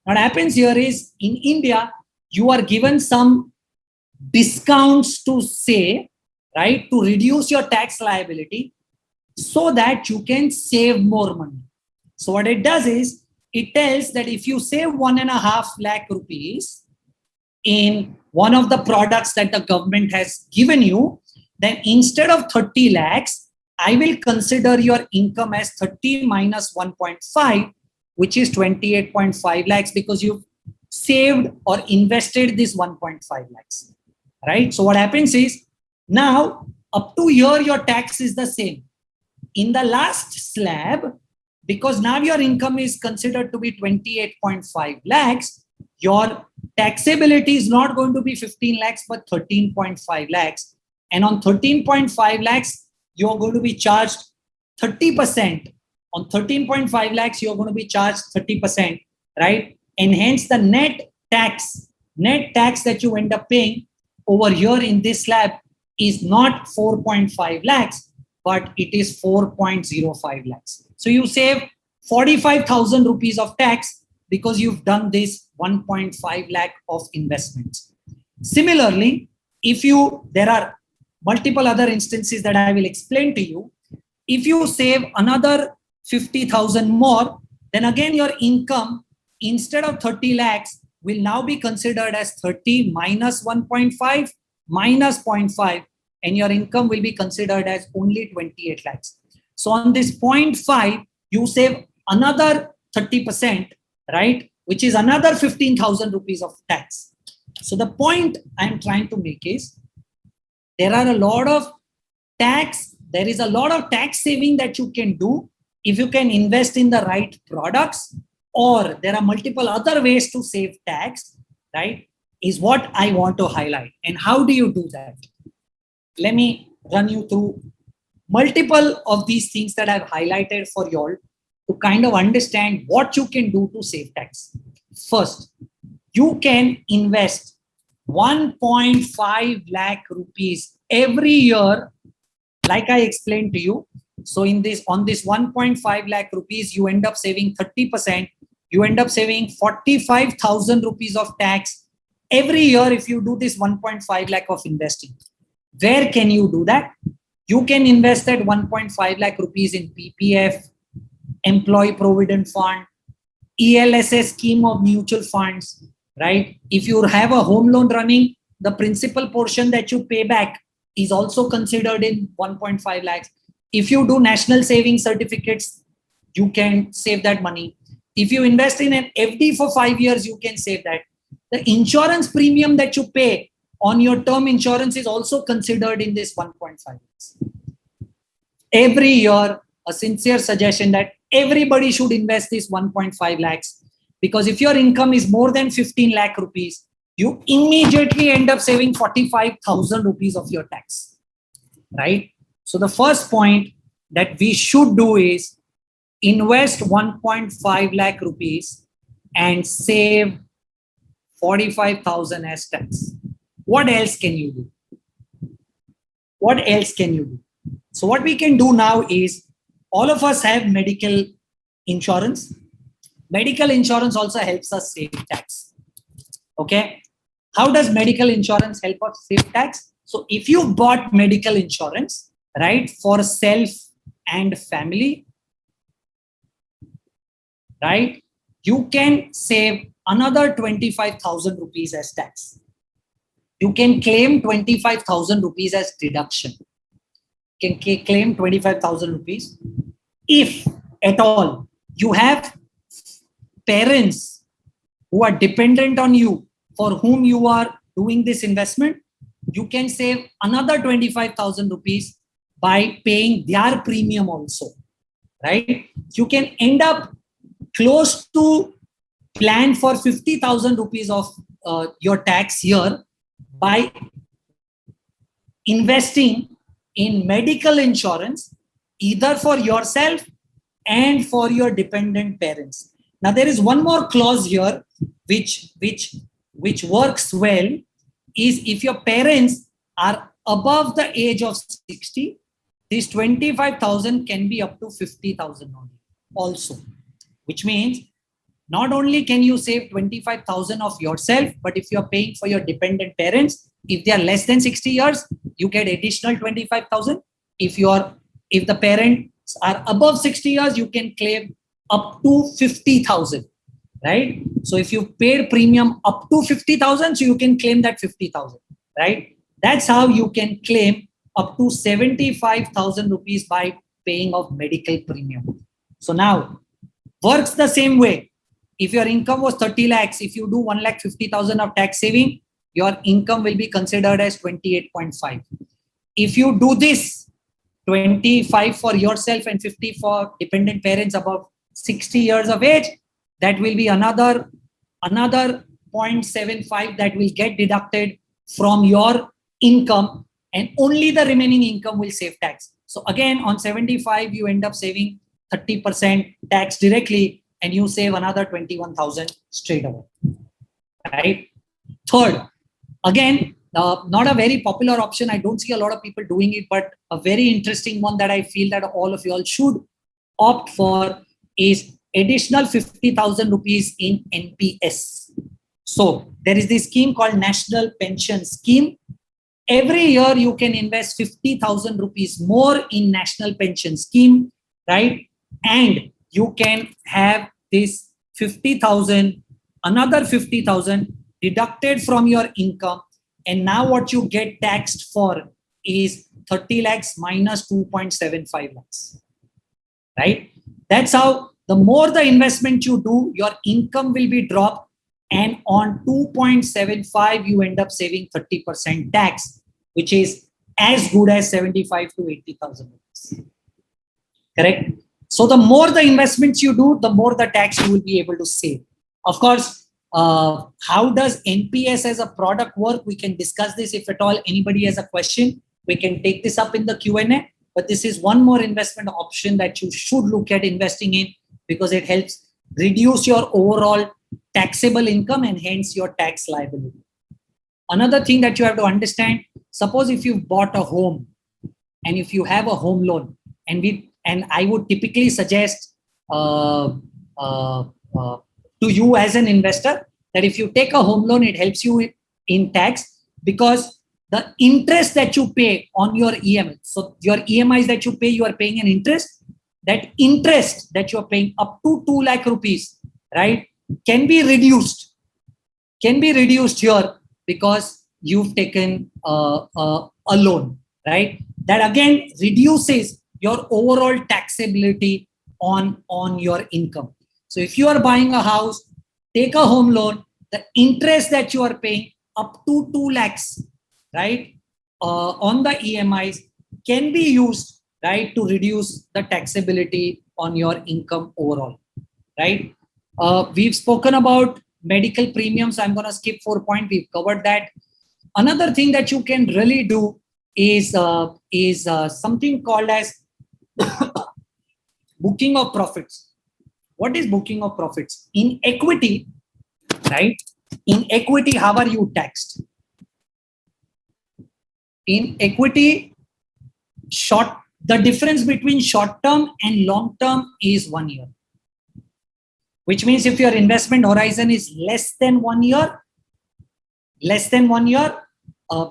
What happens here is, in India, you are given some discounts to say, right, to reduce your tax liability so that you can save more money. So what it does is, it tells that if you save 1.5 lakh rupees in one of the products that the government has given you, then instead of 30 lakhs, I will consider your income as 30 minus 1.5, which is 28.5 lakhs, because you've saved or invested this 1.5 lakhs, right? So what happens is, now up to here, your tax is the same. In the last slab, because now your income is considered to be 28.5 lakhs, your taxability is not going to be 15 lakhs, but 13.5 lakhs. And on 13.5 lakhs, you're going to be charged 30%. On 13.5 lakhs, you're going to be charged 30%, right? And hence the net tax that you end up paying over here in this slab is not 4.5 lakhs, but it is 4.05 lakhs. So you save 45,000 rupees of tax because you've done this 1.5 lakh of investments. Similarly, there are multiple other instances that I will explain to you. If you save another 50,000 more, then again your income, instead of 30 lakhs, will now be considered as 30 minus 1.5 minus 0.5, and your income will be considered as only 28 lakhs. So on this 0.5, you save another 30%, right? Which is another 15,000 rupees of tax. So the point I'm trying to make is, there is a lot of tax saving that you can do if you can invest in the right products, or there are multiple other ways to save tax, right? Is what I want to highlight. And how do you do that? Let me run you through multiple of these things that I've highlighted for you all to kind of understand what you can do to save tax. First, you can invest 1.5 lakh rupees every year, like I explained to you. So on this 1.5 lakh rupees, you end up saving 30%. You end up saving 45,000 rupees of tax every year if you do this 1.5 lakh of investing. Where can you do that? You can invest that 1.5 lakh rupees in PPF, Employee Provident Fund, ELSS scheme of mutual funds, right? If you have a home loan running, the principal portion that you pay back is also considered in 1.5 lakhs. If you do national savings certificates, you can save that money. If you invest in an FD for 5 years, you can save that. The insurance premium that you pay on your term insurance is also considered in this 1.5 lakhs. Every year, a sincere suggestion that everybody should invest this 1.5 lakhs, because if your income is more than 15 lakh rupees, you immediately end up saving 45,000 rupees of your tax, right? So the first point that we should do is invest 1.5 lakh rupees and save 45,000 as tax. What else can you do? what else can you do? So what we can do now is, all of us have medical insurance. Medical insurance also helps us save tax. Okay. How does medical insurance help us save tax? So if you bought medical insurance, right, for self and family, right, you can save another 25,000 rupees as tax. You can claim 25,000 rupees as deduction. You can claim 25,000 rupees. If at all you have parents who are dependent on you, for whom you are doing this investment, you can save another 25,000 rupees by paying their premium also, right? You can end up close to plan for 50,000 rupees of your tax year by investing in medical insurance, either for yourself and for your dependent parents. Now there is one more clause here which works well, is if your parents are above the age of 60, this 25,000 can be up to 50,000 also, which means not only can you save 25,000 of yourself, but if you're paying for your dependent parents, if they are less than 60 years, you get additional 25,000. If the parents are above 60 years, you can claim up to 50,000, right? So if you paid premium up to 50,000, so you can claim that 50,000, right? That's how you can claim up to 75,000 rupees by paying of medical premium. So now works the same way. If your income was 30 lakhs, if you do 1,50,000 of tax saving, your income will be considered as 28.5. If you do this 25 for yourself and 50 for dependent parents above 60 years of age, that will be another 0.75 that will get deducted from your income, and only the remaining income will save tax. So again, on 75, you end up saving 30% tax directly, and you save another 21,000 straight away, right? Third, again, not a very popular option. I don't see a lot of people doing it, but a very interesting one that I feel that all of you all should opt for is additional 50,000 rupees in NPS. So there is this scheme called National Pension Scheme. Every year you can invest 50,000 rupees more in National Pension Scheme, right? And you can have this 50,000, another 50,000 deducted from your income. And now what you get taxed for is 30 lakhs minus 2.75 lakhs, right? That's how the more the investment you do, your income will be dropped. And on 2.75, you end up saving 30% tax, which is as good as 75 to 80,000 rupees. Correct? So the more the investments you do, the more the tax you will be able to save. Of course, how does NPS as a product work? We can discuss this. If at all anybody has a question, we can take this up in the Q&A. But this is one more investment option that you should look at investing in, because it helps reduce your overall taxable income and hence your tax liability. Another thing that you have to understand, suppose if you bought a home and if you have a home loan, and I would typically suggest to you as an investor that if you take a home loan, it helps you in tax, because the interest that you pay on your EMI, so your EMIs that you pay, you are paying an interest. That interest that you are paying up to 2 lakh rupees, right, can be reduced here because you've taken a loan, right? That again reduces your overall taxability on your income. So if you are buying a house, take a home loan, the interest that you are paying up to 2 lakhs, right, on the EMIs can be used, right, to reduce the taxability on your income overall, right? We've spoken about medical premiums. I'm going to skip 4 points. We've covered that. Another thing that you can really do is something called as booking of profits. What is booking of profits? In equity, right? In equity, how are you taxed? In equity, the difference between short term and long term is 1 year. Which means if your investment horizon is less than 1 year,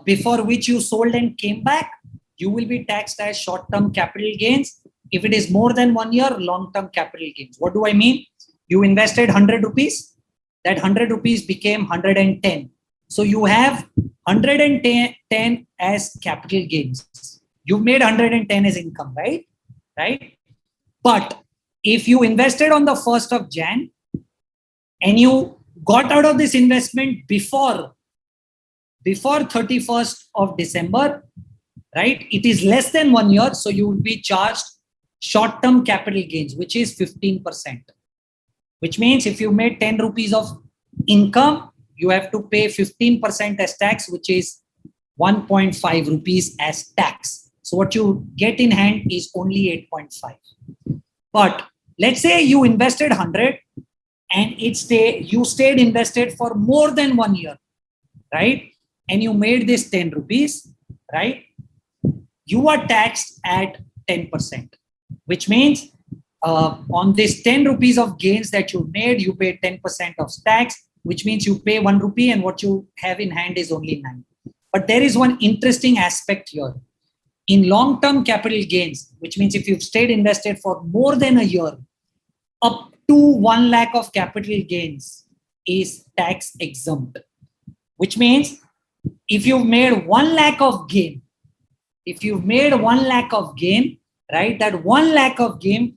before which you sold and came back, you will be taxed as short-term capital gains. If it is more than 1 year, long-term capital gains. What do I mean? You invested 100 rupees, that 100 rupees became 110. So you have 110 as capital gains. You've made 110 as income, right? But if you invested on the 1st of Jan and you got out of this investment before 31st of December, right? It is less than 1 year. So you will be charged short-term capital gains, which is 15%. Which means if you made 10 rupees of income, you have to pay 15% as tax, which is 1.5 rupees as tax. So what you get in hand is only 8.5. But let's say you invested 100 and you stayed invested for more than 1 year, right? And you made this 10 rupees, right? You are taxed at 10%, which means on this 10 rupees of gains that you made, you pay 10% of tax, which means you pay 1 rupee and what you have in hand is only 9. But there is one interesting aspect here. In long-term capital gains, which means if you've stayed invested for more than a year, up to 1 lakh of capital gains is tax exempt, which means if you've made 1 lakh of gain, right, that 1 lakh of gain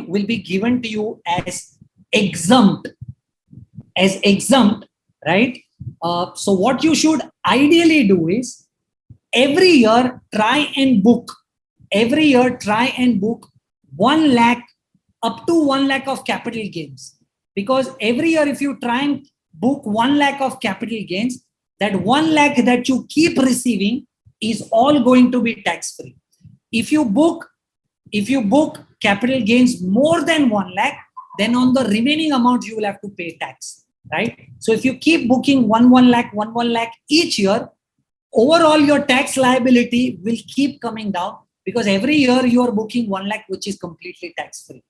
will be given to you as exempt, right? So what you should ideally do is every year try and book 1 lakh up to 1 lakh of capital gains, because every year if you try and book 1 lakh of capital gains, that 1 lakh that you keep receiving is all going to be tax free. If you book capital gains more than 1 lakh, then on the remaining amount you will have to pay tax, right? So if you keep booking 1 lakh each year, overall your tax liability will keep coming down, because every year you are booking 1 lakh, which is completely tax free.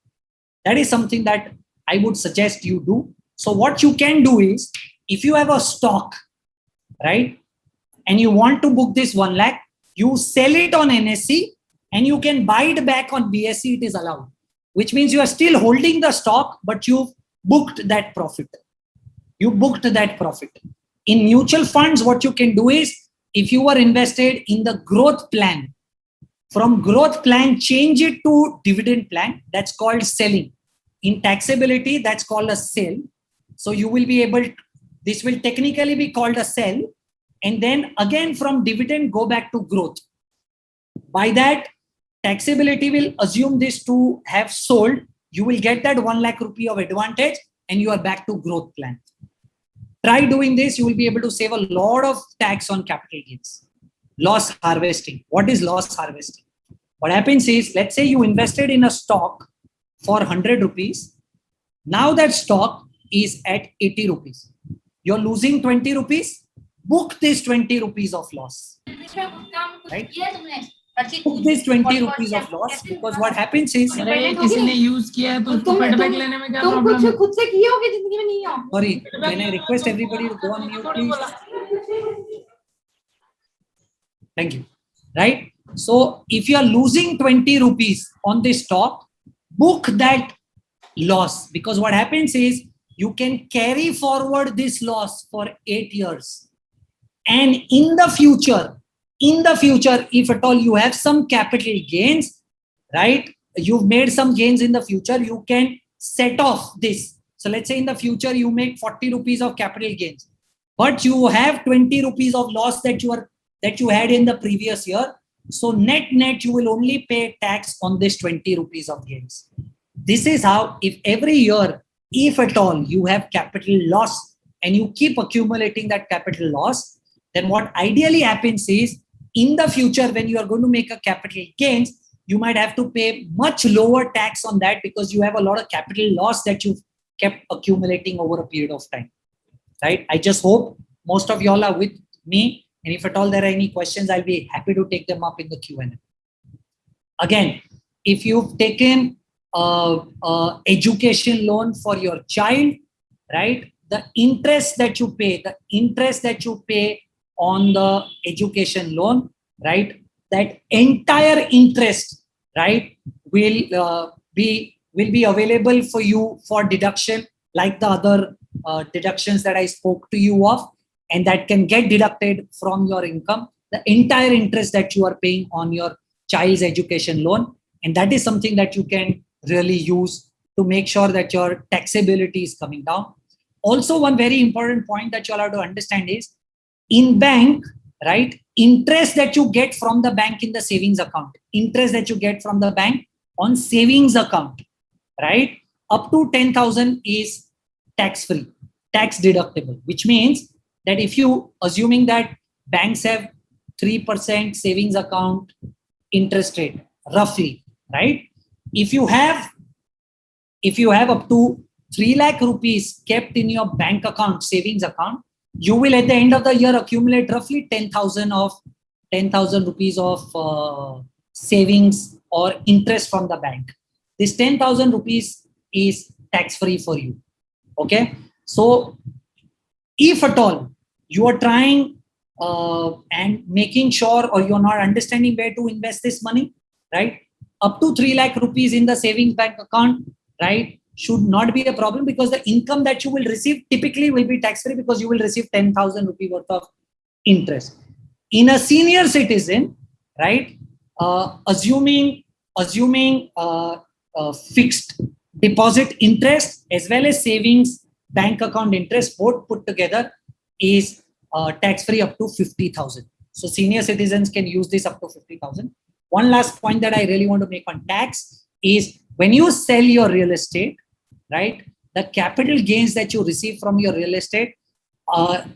That is something that I would suggest you do. So what you can do is, if you have a stock, right, and you want to book this 1 lakh, you sell it on NSE and you can buy it back on BSE, it is allowed, which means you are still holding the stock, but you've booked that profit. In mutual funds, what you can do is, if you were invested in the growth plan, from growth plan, change it to dividend plan. That's called selling. In taxability, that's called a sell. So you will be able to, this will technically be called a sell. And then again from dividend, go back to growth. By that, taxability will assume this to have sold. You will get that 1 lakh rupee of advantage and you are back to growth plan. Try doing this. You will be able to save a lot of tax on capital gains. Loss harvesting. What is loss harvesting? What happens is, let's say you invested in a stock for 100 rupees. Now that stock is at 80 rupees. You're losing 20 rupees. Book this 20 rupees of loss. Right? Book this 20 rupees of loss, because what happens is, किसी ने use किया है तो उसको feedback लेने में क्या problem है? तुम खुद से किए होगे जिंदगी में नहीं हो. Sorry, can I request everybody to go on mute, please? Thank you. Right? So if you are losing 20 rupees on this stock, book that loss, because what happens is you can carry forward this loss for 8 years. And in the future, if at all you have some capital gains, right? You've made some gains in the future, you can set off this. So let's say in the future you make 40 rupees of capital gains, but you have 20 rupees of loss that you had in the previous year. So net you will only pay tax on this 20 rupees of gains. This is how, if every year, if at all you have capital loss and you keep accumulating that capital loss, then what ideally happens is, in the future when you are going to make a capital gains, you might have to pay much lower tax on that, because you have a lot of capital loss that you've kept accumulating over a period of time. Right? I just hope most of y'all are with me. And if at all there are any questions, I'll be happy to take them up in the Q&A. Again, if you've taken education loan for your child, right? The interest that you pay on the education loan, right? That entire interest, right, will be available for you for deduction, like the other deductions that I spoke to you of, and that can get deducted from your income. The entire interest that you are paying on your child's education loan, and that is something that you can really use to make sure that your taxability is coming down. Also, one very important point that you all have to understand is, in bank, right, interest that you get from the bank in the savings account, interest that you get from the bank on savings account, right, up to 10,000 is tax free, tax deductible, which means that if you assuming that banks have 3% savings account interest rate roughly, right? If you have up to 3 lakh rupees kept in your bank account, savings account, you will at the end of the year accumulate roughly 10,000 rupees of savings or interest from the bank. This 10,000 rupees is tax free for you. Okay, so if at all you are trying and making sure, or you're not understanding where to invest this money, right, up to 3 lakh rupees in the savings bank account, right, should not be a problem, because the income that you will receive typically will be tax free, because you will receive 10,000 rupee worth of interest. In a senior citizen, right, assuming fixed deposit interest as well as savings bank account interest, both put together, is tax free up to 50,000. So senior citizens can use this up to 50,000. One last point that I really want to make on tax is, when you sell your real estate, right, the capital gains that you receive from your real estate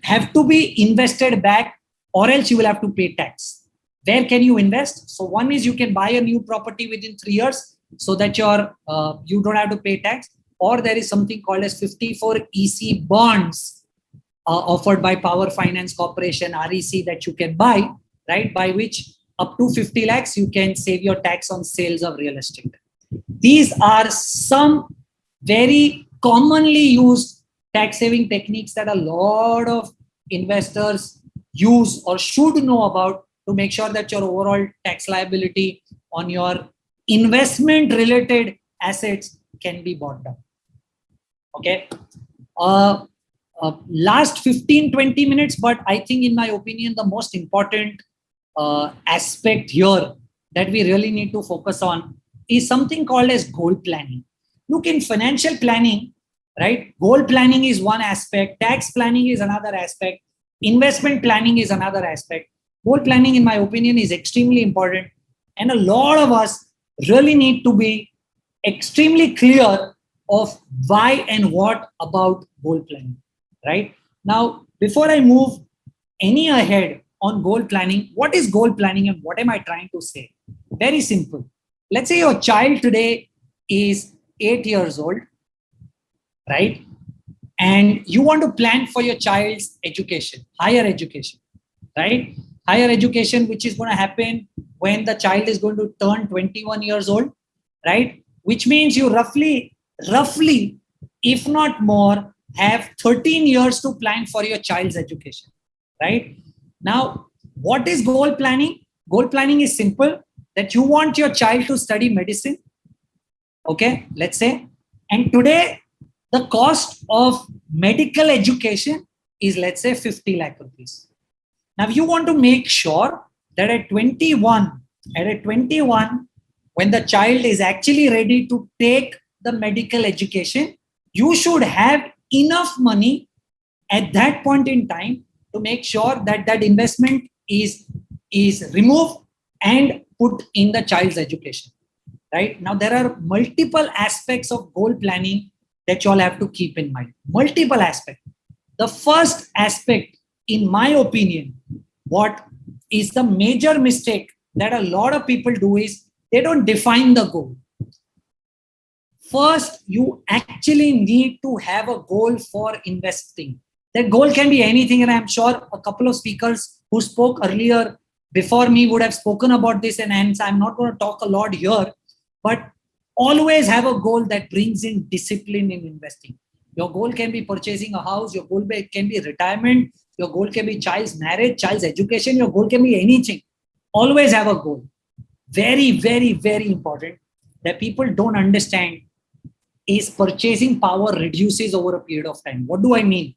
have to be invested back, or else you will have to pay tax. Where can you invest? So one is, you can buy a new property within 3 years so that you don't have to pay tax, or there is something called as 54 EC bonds offered by Power Finance Corporation, REC, that you can buy, right, by which up to 50 lakhs you can save your tax on sales of real estate. These are some very commonly used tax saving techniques that a lot of investors use or should know about, to make sure that your overall tax liability on your investment related assets can be brought down. Okay. Last 15-20 minutes, but I think, in my opinion, the most important aspect here that we really need to focus on is something called as goal planning. Look, in financial planning, right, goal planning is one aspect, tax planning is another aspect, investment planning is another aspect. Goal planning, in my opinion, is extremely important, and a lot of us really need to be extremely clear of why and what about goal planning, right? Now, before I move any ahead on goal planning, what is goal planning and what am I trying to say? Very simple. Let's say your child today is 8 years old, right? And you want to plan for your child's education, higher education, right? Higher education, which is going to happen when the child is going to turn 21 years old, right? Which means you roughly, if not more, have 13 years to plan for your child's education, right? Now, what is goal planning? Goal planning is simple, that you want your child to study medicine, okay, let's say, and today the cost of medical education is, let's say, 50 lakh rupees. Now you want to make sure that at 21, when the child is actually ready to take the medical education, you should have enough money at that point in time to make sure that that investment is removed and put in the child's education, right? Now, there are multiple aspects of goal planning that you all have to keep in mind. Multiple aspects. The first aspect, in my opinion, what is the major mistake that a lot of people do is, they don't define the goal. First, you actually need to have a goal for investing. That goal can be anything, and I'm sure a couple of speakers who spoke earlier before me would have spoken about this, and hence I'm not going to talk a lot here, but always have a goal that brings in discipline in investing. Your goal can be purchasing a house, your goal can be retirement, your goal can be child's marriage, child's education, your goal can be anything. Always have a goal. Very, very, very important that people don't understand is purchasing power reduces over a period of time. What do I mean?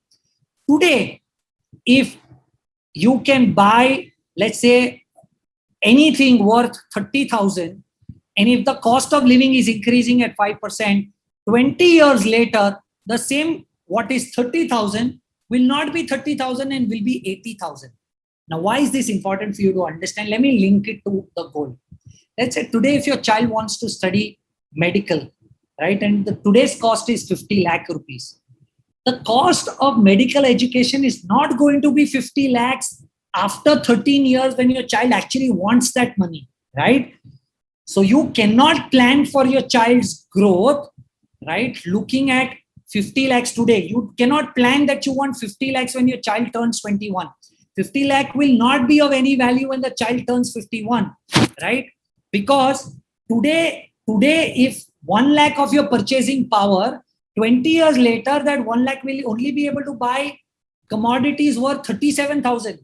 Today, if you can buy, let's say, anything worth 30,000, and if the cost of living is increasing at 5%, 20 years later, the same what is 30,000 will not be 30,000 and will be 80,000. Now, why is this important for you to understand? Let me link it to the goal. Let's say today, if your child wants to study medical, right, and today's cost is 50 lakh rupees. The cost of medical education is not going to be 50 lakhs after 13 years when your child actually wants that money, right? So you cannot plan for your child's growth, right? Looking at 50 lakhs today. You cannot plan that you want 50 lakhs when your child turns 21. 50 lakh will not be of any value when the child turns 51, right? Because today, if 1 lakh of your purchasing power, 20 years later, that 1 lakh will only be able to buy commodities worth 37,000.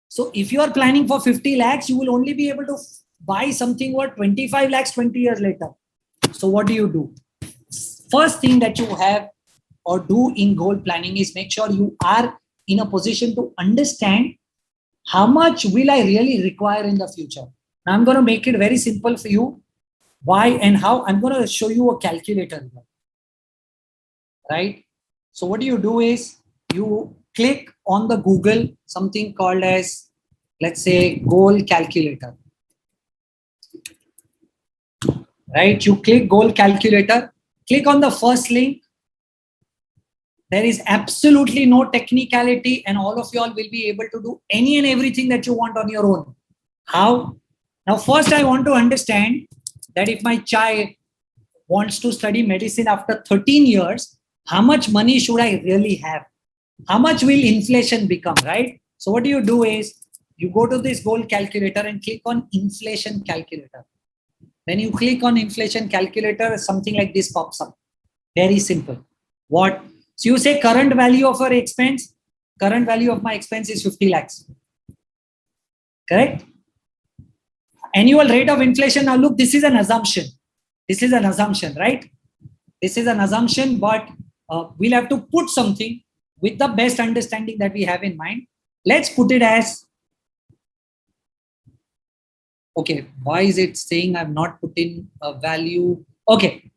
So if you are planning for 50 lakhs, you will only be able to buy something worth 25 lakhs 20 years later. So what do? First thing that you have or do in goal planning is make sure you are in a position to understand how much will I really require in the future. Now I'm going to make it very simple for you. Why and how? I'm going to show you a calculator here. Right? So what you do is you click on the Google something called as, let's say, goal calculator. Right? You click goal calculator, click on the first link. There is absolutely no technicality and all of y'all will be able to do any and everything that you want on your own. How? Now, first I want to understand that if my child wants to study medicine after 13 years, how much money should I really have? How much will inflation become, right? So what you do is you go to this goal calculator and click on inflation calculator. When you click on inflation calculator, something like this pops up. Very simple. What? So you say current value of our expense. Current value of my expense is 50 lakhs. Correct? Annual rate of inflation. Now look, this is an assumption. This is an assumption, right? This is an assumption, but we'll have to put something with the best understanding that we have in mind. Let's put it as, okay, why is it saying I've not put in a value? Okay,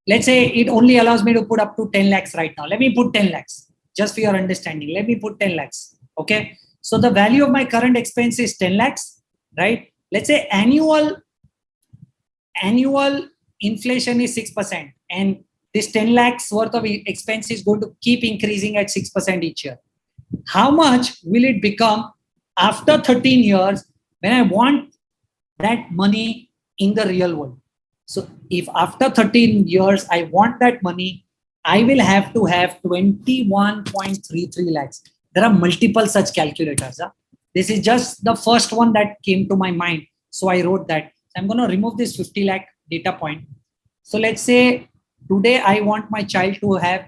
let's say it only allows me to put up to 10 lakhs right now. Let me put 10 lakhs just for your understanding. Let me put 10 lakhs. Okay, so the value of my current expense is 10 lakhs, right? Let's say annual inflation is 6%, and this 10 lakhs worth of expense is going to keep increasing at 6% each year. How much will it become after 13 years when I want that money in the real world? So if after 13 years I want that money, I will have to have 21.33 lakhs. There are multiple such calculators. This is just the first one that came to my mind. So I wrote that. I'm going to remove this 50 lakh data point. So let's say today I want my child to have,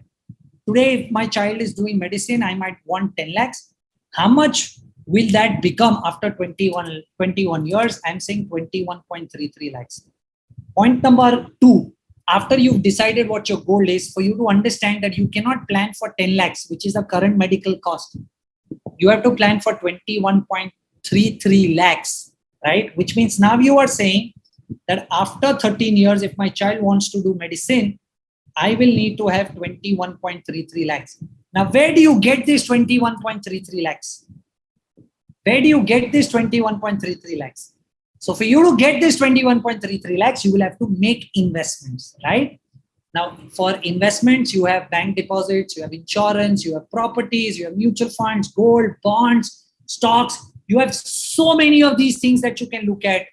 today if my child is doing medicine, I might want 10 lakhs. How much will that become after 21 years? I'm saying 21.33 lakhs. Point number 2, after you've decided what your goal is, for you to understand that you cannot plan for 10 lakhs, which is the current medical cost. You have to plan for 21.33 lakhs, right? Which means now you are saying that after 13 years, if my child wants to do medicine, I will need to have 21.33 lakhs. Now, where do you get this 21.33 lakhs? Where do you get this 21.33 lakhs? So for you to get this 21.33 lakhs, you will have to make investments, right? Now, for investments, you have bank deposits, you have insurance, you have properties, you have mutual funds, gold, bonds, stocks. You have so many of these things that you can look at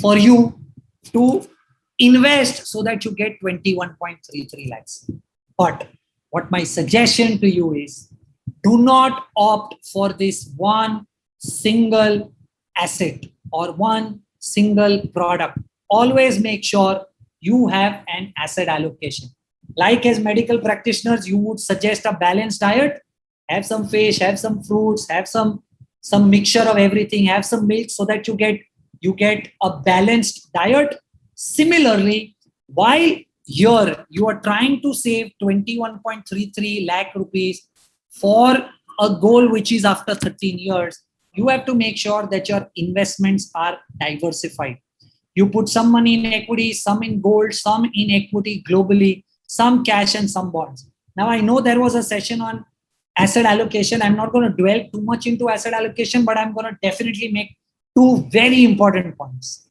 for you to invest so that you get 21.33 lakhs. But what my suggestion to you is, do not opt for this one single asset or one single product. Always make sure you have an asset allocation. Like as medical practitioners, you would suggest a balanced diet, have some fish, have some fruits, have some mixture of everything, have some milk so that you get a balanced diet. Similarly, while here you are trying to save 21.33 lakh rupees for a goal which is after 13 years, you have to make sure that your investments are diversified. You put some money in equity, some in gold, some in equity globally, some cash and some bonds. Now I know there was a session on asset allocation. I'm not going to dwell too much into asset allocation, but I'm going to definitely make two very important points.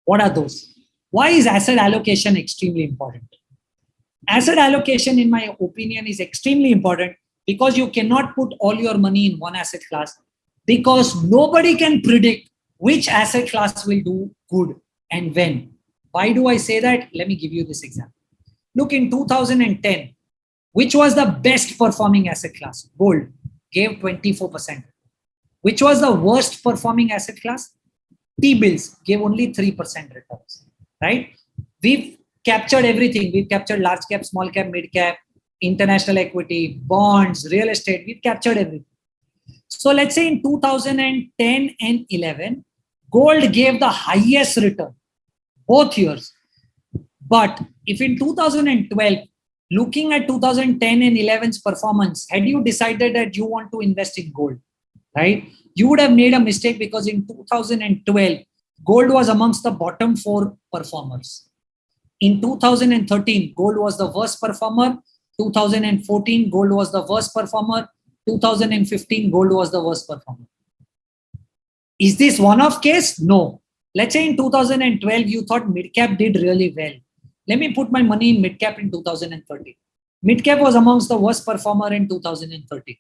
What are those? Why is asset allocation extremely important? Asset allocation, in my opinion, is extremely important because you cannot put all your money in one asset class, because nobody can predict which asset class will do good and when. Why do I say that? Let me give you this example. Look, in 2010, which was the best performing asset class? Gold gave 24%. Which was the worst performing asset class? T-bills gave only 3% returns, right? We've captured everything. We've captured large cap, small cap, mid cap, international equity, bonds, real estate. We've captured everything. So let's say in 2010 and 11, gold gave the highest return, both years. But if in 2012, looking at 2010 and 11's performance, had you decided that you want to invest in gold, right? You would have made a mistake, because in 2012, gold was amongst the bottom 4 performers. In 2013, gold was the worst performer. 2014, gold was the worst performer. 2015, gold was the worst performer. Is this one-off case? No. Let's say in 2012, you thought mid-cap did really well. Let me put my money in mid-cap in 2013. Mid-cap was amongst the worst performer in 2013.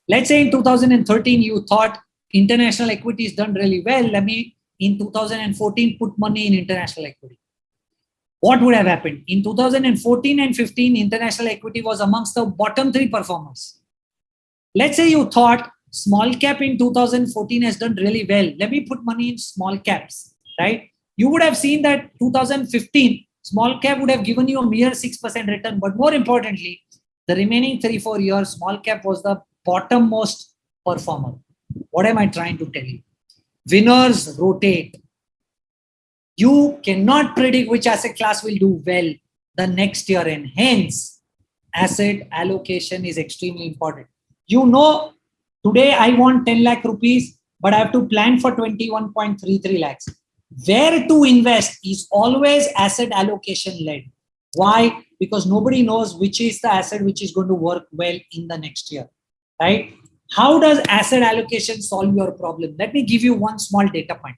Let's say in 2013, you thought international equities done really well. Let me, in 2014, put money in international equity. What would have happened? In 2014 and 15, international equity was amongst the bottom 3 performers. Let's say you thought small cap in 2014 has done really well. Let me put money in small caps, right? You would have seen that 2015, small cap would have given you a mere 6% return. But more importantly, the remaining 3-4 years, small cap was the bottommost performer. What am I trying to tell you? Winners rotate. You cannot predict which asset class will do well the next year, and hence asset allocation is extremely important. You know, today I want 10 lakh rupees, but I have to plan for 21.33 lakhs. Where to invest is always asset allocation led. Why? Because nobody knows which is the asset which is going to work well in the next year, right? How does asset allocation solve your problem? Let me give you one small data point.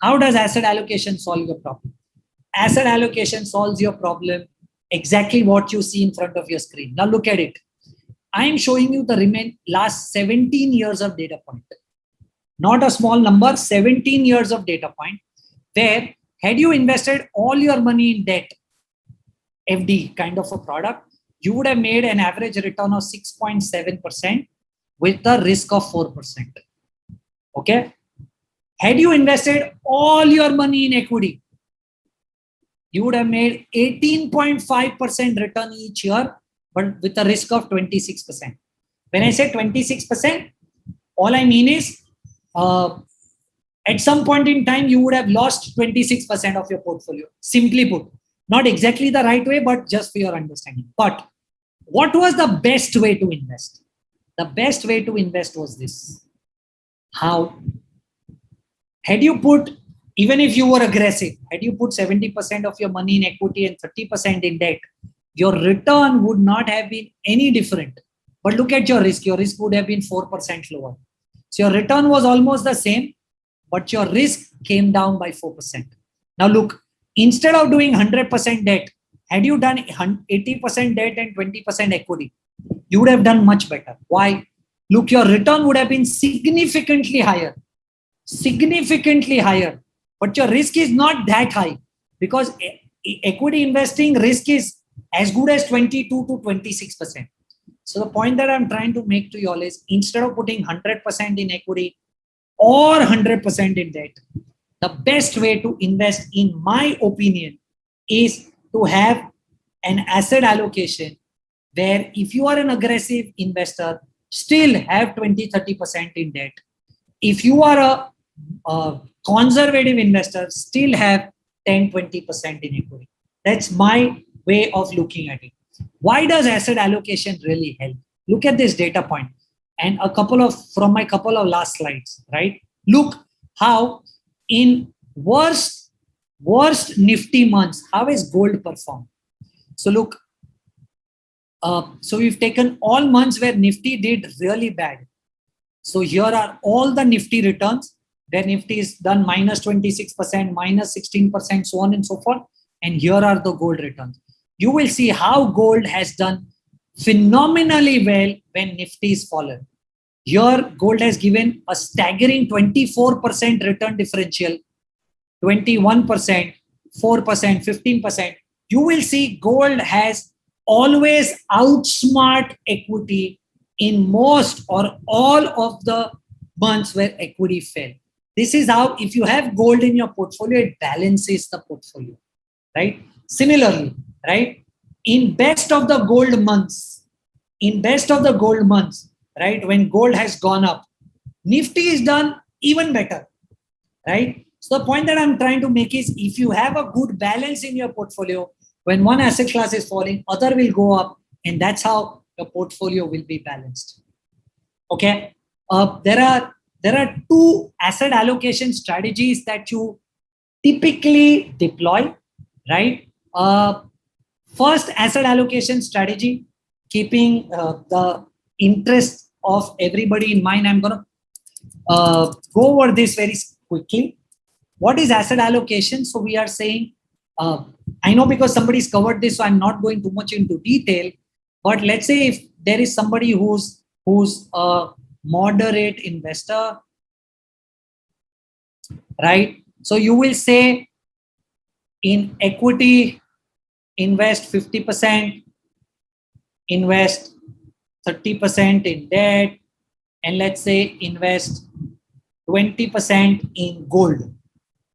How does asset allocation solve your problem? Asset allocation solves your problem exactly what you see in front of your screen. Now look at it. I am showing you the last 17 years of data point. Not a small number, 17 years of data point, where had you invested all your money in debt, FD kind of a product, you would have made an average return of 6.7% with the risk of 4%. Okay. Had you invested all your money in equity, you would have made 18.5% return each year, but with a risk of 26%. When I say 26%, all I mean is at some point in time, you would have lost 26% of your portfolio. Simply put, not exactly the right way, but just for your understanding. But what was the best way to invest? The best way to invest was this. How? Had you put, even if you were aggressive, had you put 70% of your money in equity and 30% in debt, your return would not have been any different. But look at your risk. Your risk would have been 4% lower. So your return was almost the same, but your risk came down by 4%. Now look, instead of doing 100% debt, had you done 80% debt and 20% equity, you would have done much better. Why? Look, your return would have been significantly higher. Significantly higher. But your risk is not that high, because equity investing risk is as good as 22 to 26%. So the point that I'm trying to make to you all is, instead of putting 100% in equity, or 100% in debt. The best way to invest, in my opinion, is to have an asset allocation where if you are an aggressive investor, still have 20-30% in debt. If you are a conservative investor, still have 10-20% in equity. That's my way of looking at it. Why does asset allocation really help? Look at this data point and from my couple of last slides, right? Look how in worst nifty months, how is gold performed? So look, so we've taken all months where Nifty did really bad. So here are all the Nifty returns where Nifty is done minus 26%, minus 16%, so on and so forth. And here are the gold returns. You will see how gold has done phenomenally well when Nifty is fallen. Here, gold has given a staggering 24% return differential, 21%, 4%, 15%. You will see gold has always outsmart equity in most or all of the months where equity fell. This is how, if you have gold in your portfolio, it balances the portfolio, right? Similarly, right, in best of the gold months, right, when gold has gone up, Nifty is done even better, right? So the point that I'm trying to make is, if you have a good balance in your portfolio, when one asset class is falling, other will go up, and that's how your portfolio will be balanced. Okay, there are two asset allocation strategies that you typically deploy, right? First asset allocation strategy, keeping the interest of everybody in mind. I'm going to go over this very quickly. What is asset allocation? So we are saying, I know because somebody's covered this, so I'm not going too much into detail. But let's say if there is somebody who's a moderate investor, right? So you will say, in equity, invest 50%, invest 30% in debt, and let's say invest 20% in gold.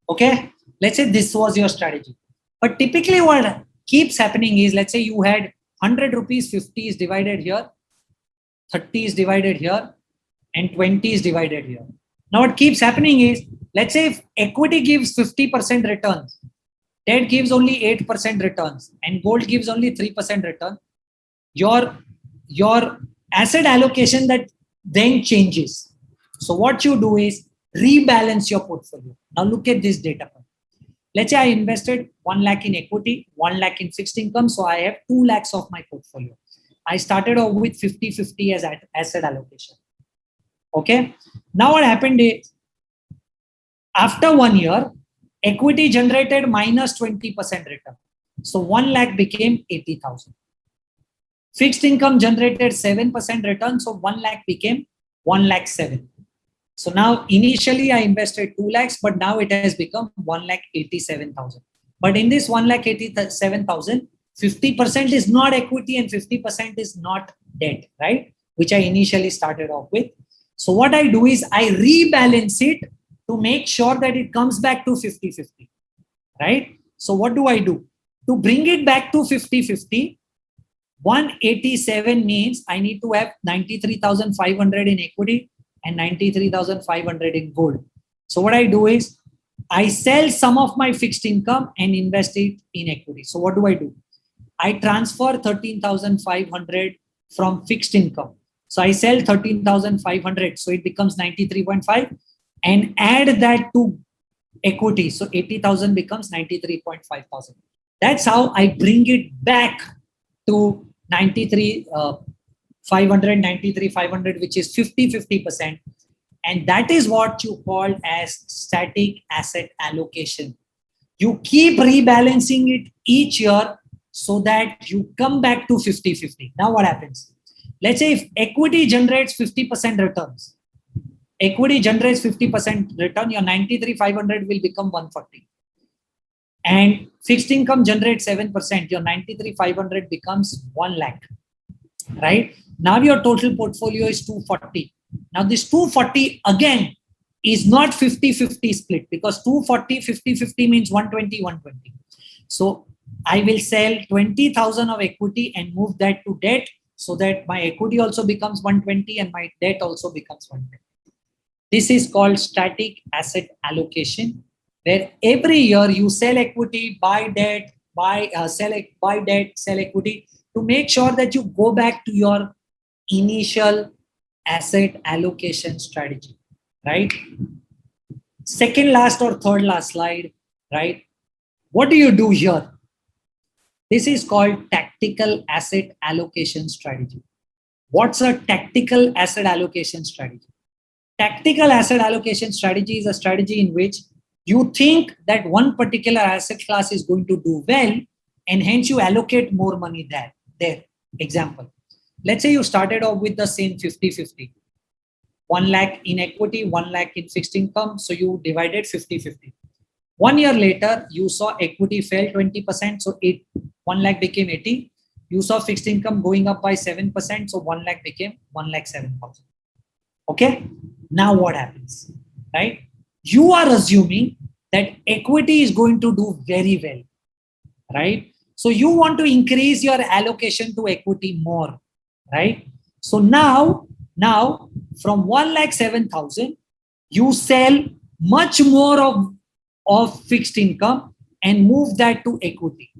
Okay, let's say this was your strategy. But typically what keeps happening is, let's say you had 100 rupees, 50 is divided here, 30 is divided here, and 20 is divided here. Now what keeps happening is, let's say if equity gives 50% returns, debt gives only 8% returns, and gold gives only 3% return, your asset allocation that then changes. So what you do is rebalance your portfolio. Now look at this data point. Let's say I invested 1 lakh in equity, 1 lakh in fixed income. So I have 2 lakhs of my portfolio. I started off with 50-50 as asset allocation. Okay. Now what happened is, after 1 year, equity generated minus 20% return. So 1 lakh became 80,000. Fixed income generated 7% return. So 1 lakh became 1 lakh 7. So now initially I invested 2 lakhs, but now it has become 1 lakh 87,000. But in this 1 lakh 87,000, 50% is not equity and 50% is not debt, right? Which I initially started off with. So what I do is I rebalance it to make sure that it comes back to 50-50, right? So what do I do? To bring it back to 50-50, 187 means I need to have 93,500 in equity and 93,500 in gold. So what I do is I sell some of my fixed income and invest it in equity. So what do? I transfer 13,500 from fixed income. So I sell 13,500. So it becomes 93.5 and add that to equity. So 80,000 becomes 93.5 thousand. That's how I bring it back to 93,500, which is 50-50%. And that is what you call as static asset allocation. You keep rebalancing it each year so that you come back to 50-50. Now what happens? Let's say if equity generates 50% returns, your 93,500 will become 140. And fixed income generates 7%, your 93,500 becomes 1 lakh, right? Now your total portfolio is 240. Now this 240 again is not 50-50 split, because 240, 50-50 means 120, 120. So I will sell 20,000 of equity and move that to debt, so that my equity also becomes 120 and my debt also becomes 120. This is called static asset allocation, where every year you sell equity, buy debt, buy debt, sell equity, to make sure that you go back to your initial asset allocation strategy, right? Second last or third last slide, right? What do you do here? This is called tactical asset allocation strategy. What's a tactical asset allocation strategy? Tactical asset allocation strategy is a strategy in which you think that one particular asset class is going to do well, and hence you allocate more money there. Example, let's say you started off with the same 50-50. 1 lakh in equity, 1 lakh in fixed income. So you divided 50-50. 1 year later, you saw equity fell 20%. So 1 lakh became 80. You saw fixed income going up by 7%. So 1 lakh became 1,07,000. Okay. Now what happens, right? You are assuming that equity is going to do very well, right? So you want to increase your allocation to equity more, right? So now from 1,07,000, you sell much more of fixed income and move that to equity,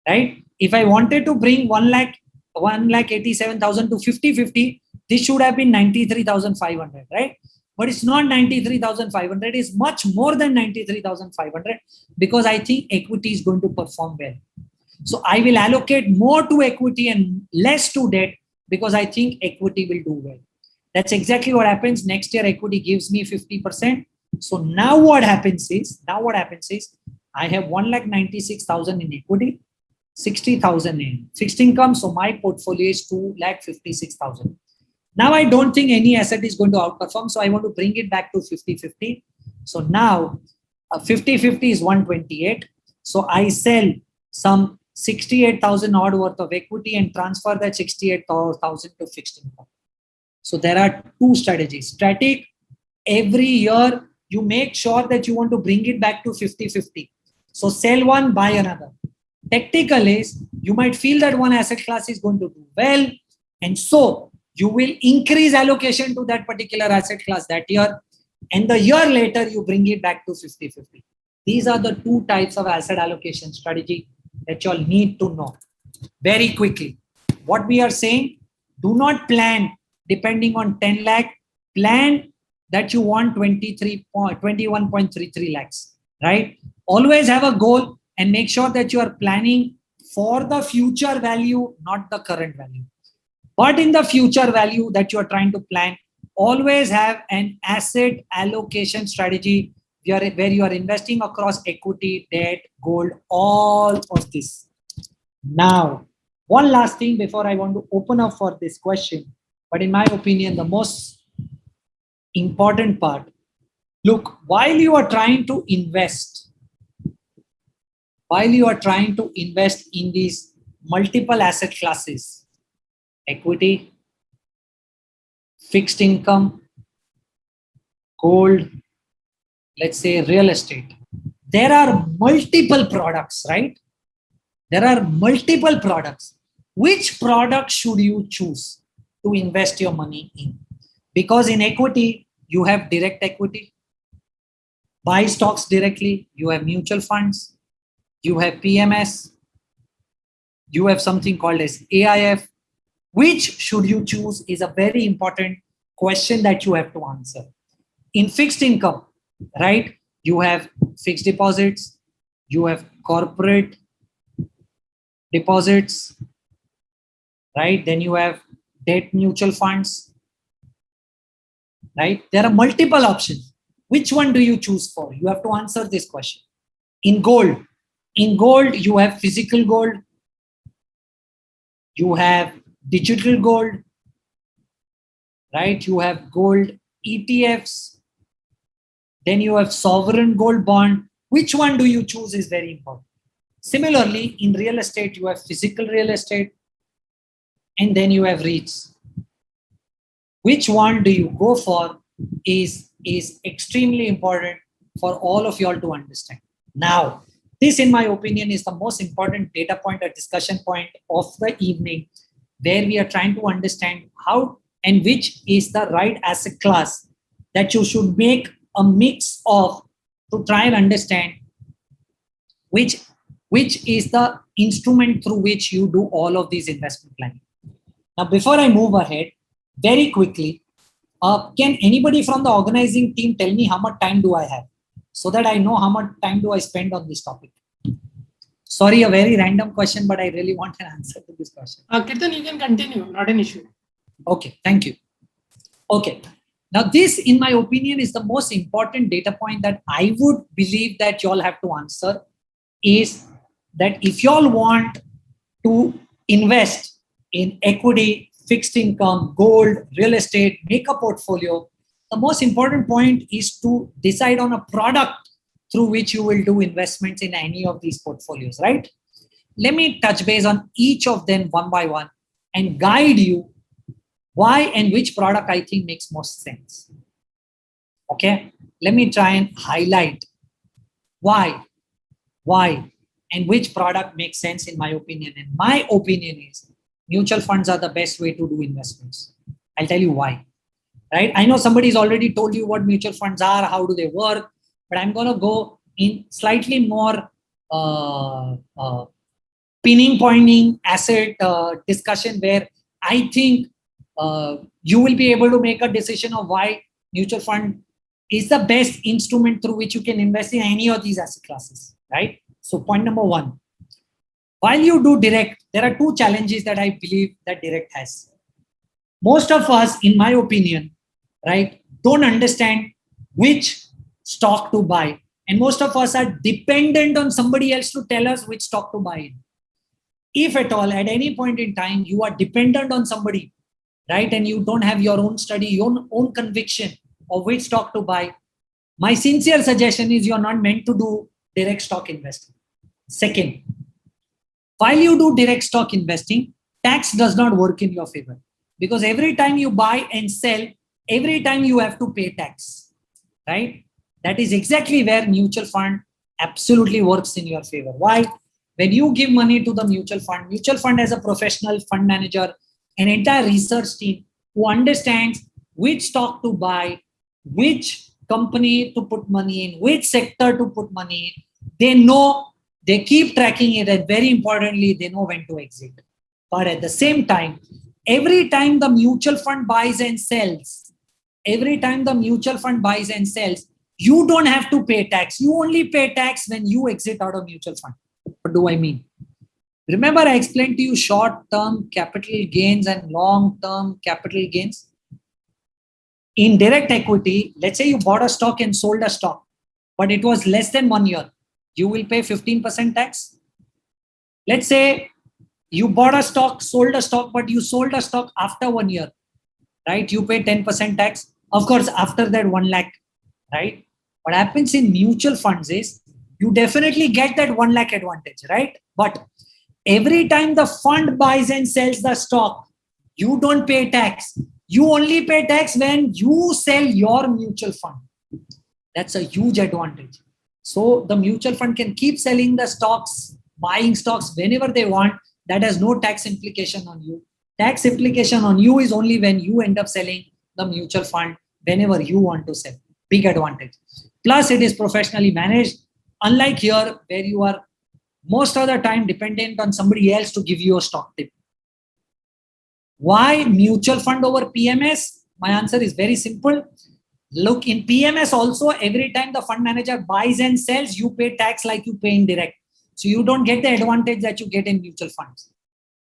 right? If I wanted to bring 1,87,000 to 50-50, this should have been 93,500, right? But it's not 93,500. It's much more than 93,500, because I think equity is going to perform well. So I will allocate more to equity and less to debt, because I think equity will do well. That's exactly what happens. Next year, equity gives me 50%. So now what happens is I have 1,96,000 in equity, 60,000 in fixed income. So my portfolio is 2,56,000. Now I don't think any asset is going to outperform. So I want to bring it back to 50-50. So now 50-50 is 128. So I sell some 68,000 odd worth of equity and transfer that 68,000 to fixed income. So there are two strategies. Static, every year you make sure that you want to bring it back to 50-50. So sell one, buy another. Tactical is you might feel that one asset class is going to do well, and so you will increase allocation to that particular asset class that year, and the year later you bring it back to 50-50. These are the two types of asset allocation strategy that you all need to know very quickly. What we are saying, do not plan depending on 10 lakh, plan that you want 21.33 lakhs, right? Always have a goal and make sure that you are planning for the future value, not the current value. But in the future value that you are trying to plan, always have an asset allocation strategy where you are investing across equity, debt, gold, all of this. Now, one last thing before I want to open up for this question, but in my opinion, the most important part, look, while you are trying to invest in these multiple asset classes, equity, fixed income, gold, let's say real estate, there are multiple products, right? There are multiple products. Which product should you choose to invest your money in? Because in equity, you have direct equity, buy stocks directly, you have mutual funds, you have PMS, you have something called as AIF. Which should you choose is a very important question that you have to answer. In fixed income, right, you have fixed deposits, you have corporate deposits, right? Then you have debt mutual funds, right? There are multiple options. Which one do you choose for? You have to answer this question. In gold, you have physical gold, you have digital gold, right? You have gold ETFs, then you have sovereign gold bond. Which one do you choose is very important. Similarly, in real estate, you have physical real estate, and then you have REITs. Which one do you go for is is extremely important for all of you all to understand. Now, this, in my opinion, is the most important data point or discussion point of the evening, where we are trying to understand how and which is the right asset class that you should make a mix of to try and understand which is the instrument through which you do all of these investment planning. Now, before I move ahead, very quickly, can anybody from the organizing team tell me how much time do I have, so that I know how much time do I spend on this topic? Sorry, a very random question, but I really want an answer to this question. Kirtan, you can continue, not an issue. Okay, thank you. Okay, now this, in my opinion, is the most important data point that I would believe that you all have to answer, is that if you all want to invest in equity, fixed income, gold, real estate, make a portfolio, the most important point is to decide on a product through which you will do investments in any of these portfolios, right? Let me touch base on each of them one by one and guide you why and which product I think makes most sense. Okay, let me try and highlight why, and which product makes sense in my opinion. And my opinion is mutual funds are the best way to do investments. I'll tell you why. Right? I know somebody's already told you what mutual funds are, how do they work, but I'm going to go in slightly more pinning asset discussion, where I think you will be able to make a decision of why mutual fund is the best instrument through which you can invest in any of these asset classes, right? So point number one, while you do direct, there are two challenges that I believe that direct has. Most of us, in my opinion, right, don't understand which stock to buy. And most of us are dependent on somebody else to tell us which stock to buy in. If at all, at any point in time, you are dependent on somebody, right, and you don't have your own study, your own conviction of which stock to buy, my sincere suggestion is you're not meant to do direct stock investing. Second, while you do direct stock investing, tax does not work in your favor, because every time you buy and sell, every time you have to pay tax, right? That is exactly where mutual fund absolutely works in your favor. Why? When you give money to the mutual fund has a professional fund manager, an entire research team who understands which stock to buy, which company to put money in, which sector to put money in. They know, they keep tracking it, and very importantly, they know when to exit. But at the same time, every time the mutual fund buys and sells, you don't have to pay tax. You only pay tax when you exit out of mutual fund. What do I mean? Remember, I explained to you short-term capital gains and long-term capital gains. In direct equity, let's say you bought a stock and sold a stock, but it was less than 1 year. You will pay 15% tax. Let's say you bought a stock, sold a stock, but you sold a stock after 1 year, right? You pay 10% tax. Of course, after that 1 lakh, right? What happens in mutual funds is you definitely get that 1 lakh advantage, right? But every time the fund buys and sells the stock, you don't pay tax. You only pay tax when you sell your mutual fund. That's a huge advantage. So the mutual fund can keep selling the stocks, buying stocks whenever they want. That has no tax implication on you. Tax implication on you is only when you end up selling the mutual fund whenever you want to sell. Big advantage. Plus, it is professionally managed. Unlike here, where you are most of the time dependent on somebody else to give you a stock tip. Why mutual fund over PMS? My answer is very simple. Look, in PMS also, every time the fund manager buys and sells, you pay tax like you pay in direct. So you don't get the advantage that you get in mutual funds.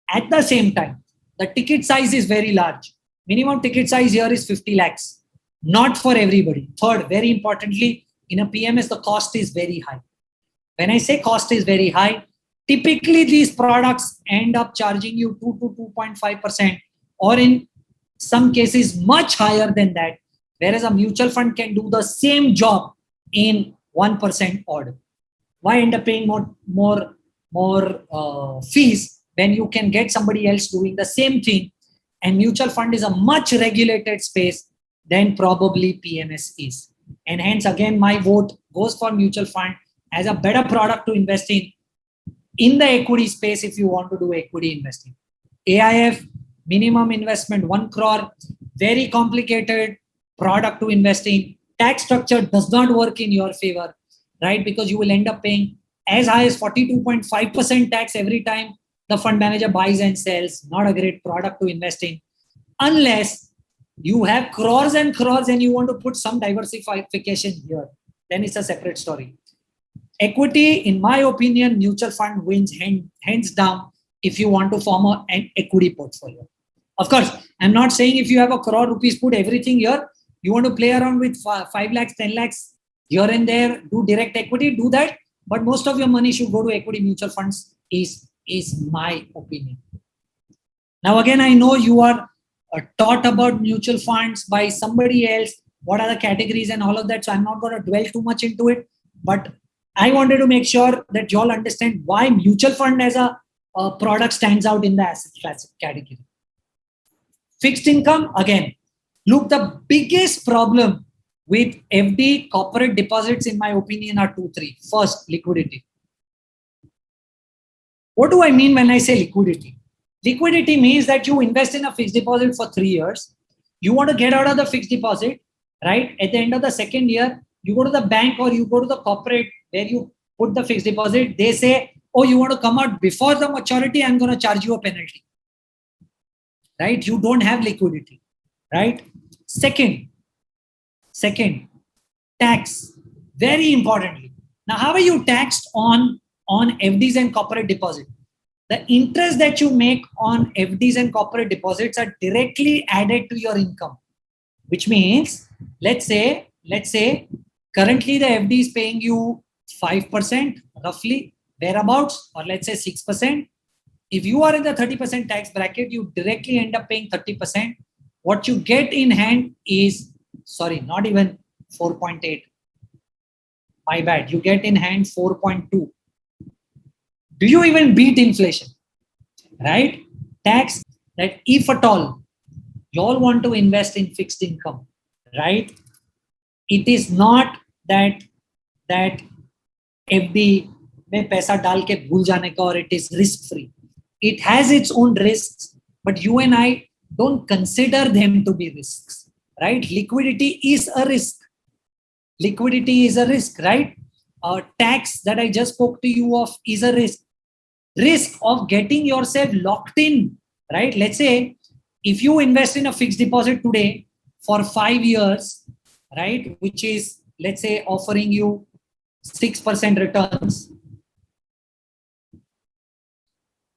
At the same time, the ticket size is very large. Minimum ticket size here is 50 lakhs. Not for everybody. Third, very importantly, in a PMS, the cost is very high. When I say cost is very high, typically these products end up charging you 2 to 2.5%, or in some cases much higher than that. Whereas a mutual fund can do the same job in 1% order. Why end up paying more fees when you can get somebody else doing the same thing? And mutual fund is a much regulated space than probably PMS is. And hence again, my vote goes for mutual fund as a better product to invest in the equity space if you want to do equity investing. AIF, minimum investment 1 crore, very complicated product to invest in. Tax structure does not work in your favor, right? Because you will end up paying as high as 42.5% tax every time the fund manager buys and sells. Not a great product to invest in unless you have crores and crores and you want to put some diversification here. Then it's a separate story. Equity, in my opinion, mutual fund wins hands down if you want to form an equity portfolio. Of course, I'm not saying if you have a crore rupees, put everything here. You want to play around with 5 lakhs, 10 lakhs here and there, do direct equity, do that. But most of your money should go to equity mutual funds is my opinion. Now, again, I know you are taught about mutual funds by somebody else. What are the categories and all of that? So I'm not going to dwell too much into it. But I wanted to make sure that you all understand why mutual fund as a product stands out in the asset class category. Fixed income, again, look, the biggest problem with FD corporate deposits, in my opinion, are 2-3. First, liquidity. What do I mean when I say liquidity? Liquidity means that you invest in a fixed deposit for 3 years. You want to get out of the fixed deposit, right? At the end of the second year, you go to the bank or you go to the corporate where you put the fixed deposit. They say, oh, you want to come out before the maturity, I'm going to charge you a penalty. Right? You don't have liquidity, right? Second, tax. Very importantly. Now, how are you taxed on FDs and corporate deposit? The interest that you make on FDs and corporate deposits are directly added to your income, which means, let's say currently the FD is paying you 5% roughly, thereabouts, or let's say 6%. If you are in the 30% tax bracket, you directly end up paying 30%. What you get in hand is, sorry, not even 4.8. My bad. You get in hand 4.2. Do you even beat inflation? Right? Tax, that if at all you all want to invest in fixed income, right? It is not that FD में पैसा डाल के भूल जाने का और it is risk free. It has its own risks, but you and I don't consider them to be risks, right? Liquidity is a risk. Liquidity is a risk, right? Tax that I just spoke to you of is a risk. Risk of getting yourself locked in, right? Let's say if you invest in a fixed deposit today for 5 years, right, which is, let's say, offering you 6% returns.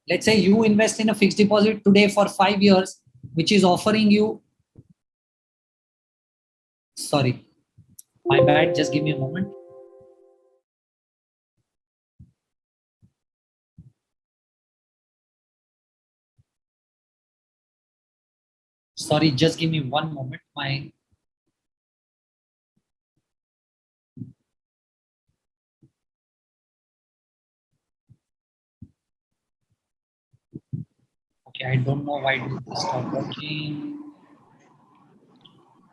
Let's say you invest in a fixed deposit today for 5 years, which is offering you, sorry, my bad, just give me a moment. Sorry, just give me one moment. Okay, I don't know why this is not working.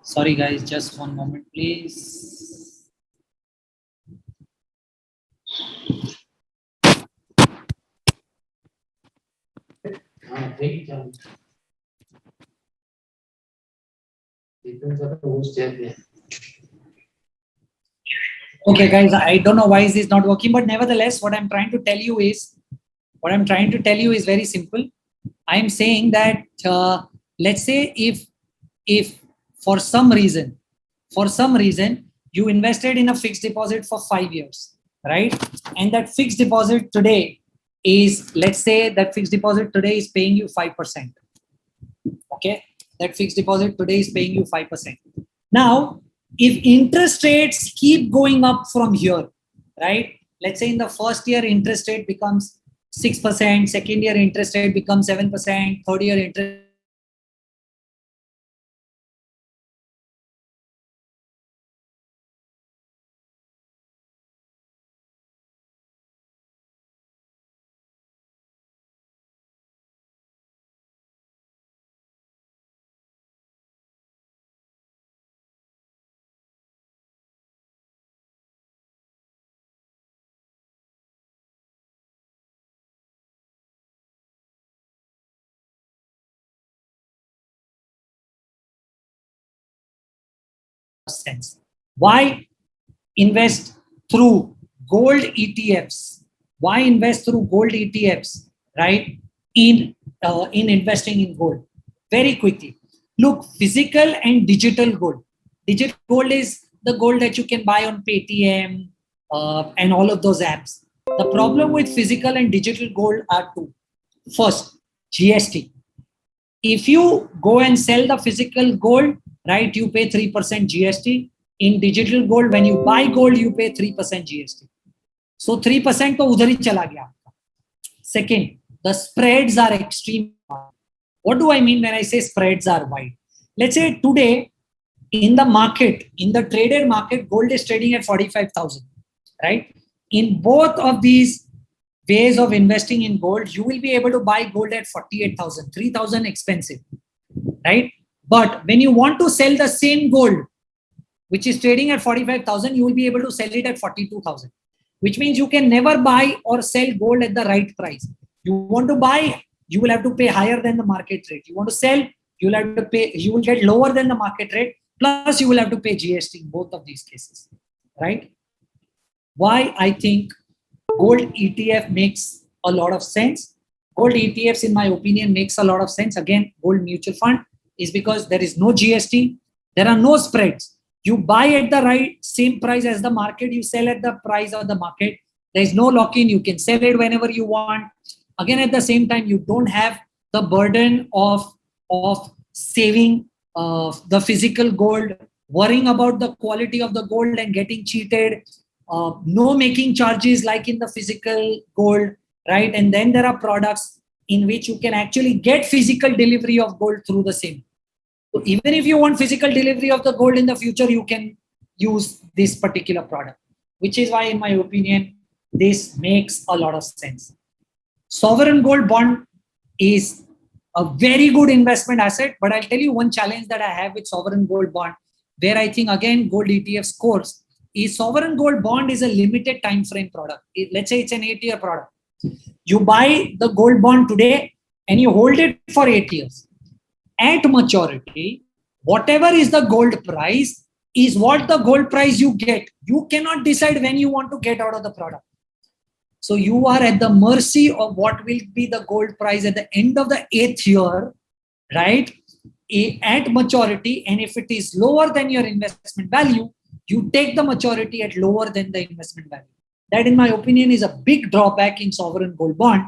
Sorry guys, just one moment, please. Okay guys, I don't know why this is not working, but nevertheless, what I'm trying to tell you is very simple. I'm saying that let's say if for some reason you invested in a fixed deposit for 5 years, right? And that fixed deposit today is, let's say that fixed deposit today is paying you 5%. Okay, that fixed deposit today is paying you 5%. Now, if interest rates keep going up from here, right? Let's say in the first year interest rate becomes 6%, second year interest rate becomes 7%, third year interest sense. Why invest through gold ETFs? Why invest through gold ETFs, right? In investing in gold. Very quickly, look, physical and digital gold. Digital gold is the gold that you can buy on Paytm and all of those apps. The problem with physical and digital gold are two. First, GST. If you go and sell the physical gold, right, you pay 3% GST. In digital gold, when you buy gold, you pay 3% GST. So 3% to udhar hi chala gaya. Second, the spreads are extreme. What do I mean when I say spreads are wide? Let's say today in the market, in the traded market, gold is trading at 45,000, right? In both of these ways of investing in gold, you will be able to buy gold at 48,000, 3,000 expensive, right? But when you want to sell the same gold, which is trading at 45,000, you will be able to sell it at 42,000, which means you can never buy or sell gold at the right price. You want to buy, you will have to pay higher than the market rate. You want to sell, you will have to pay, you will get lower than the market rate, plus you will have to pay GST in both of these cases, right? Why I think gold ETF makes a lot of sense. Gold ETFs, in my opinion, makes a lot of sense. Again, gold mutual fund is because there is no GST, there are no spreads. You buy at the right same price as the market, you sell at the price of the market. There is no lock-in, you can sell it whenever you want. Again, at the same time, you don't have the burden of saving the physical gold, worrying about the quality of the gold and getting cheated. No making charges like in the physical gold, right? And then there are products in which you can actually get physical delivery of gold through the same. So even if you want physical delivery of the gold in the future, you can use this particular product, which is why, in my opinion, this makes a lot of sense. Sovereign gold bond is a very good investment asset, but I'll tell you one challenge that I have with sovereign gold bond, where I think again gold ETF scores, is sovereign gold bond is a limited time frame product. Let's say it's an 8-year product. You buy the gold bond today and you hold it for 8 years. At maturity, whatever is the gold price is what the gold price you get. You cannot decide when you want to get out of the product. So you are at the mercy of what will be the gold price at the end of the 8th year, right? At maturity, and if it is lower than your investment value, you take the maturity at lower than the investment value. That, in my opinion, is a big drawback in sovereign gold bond,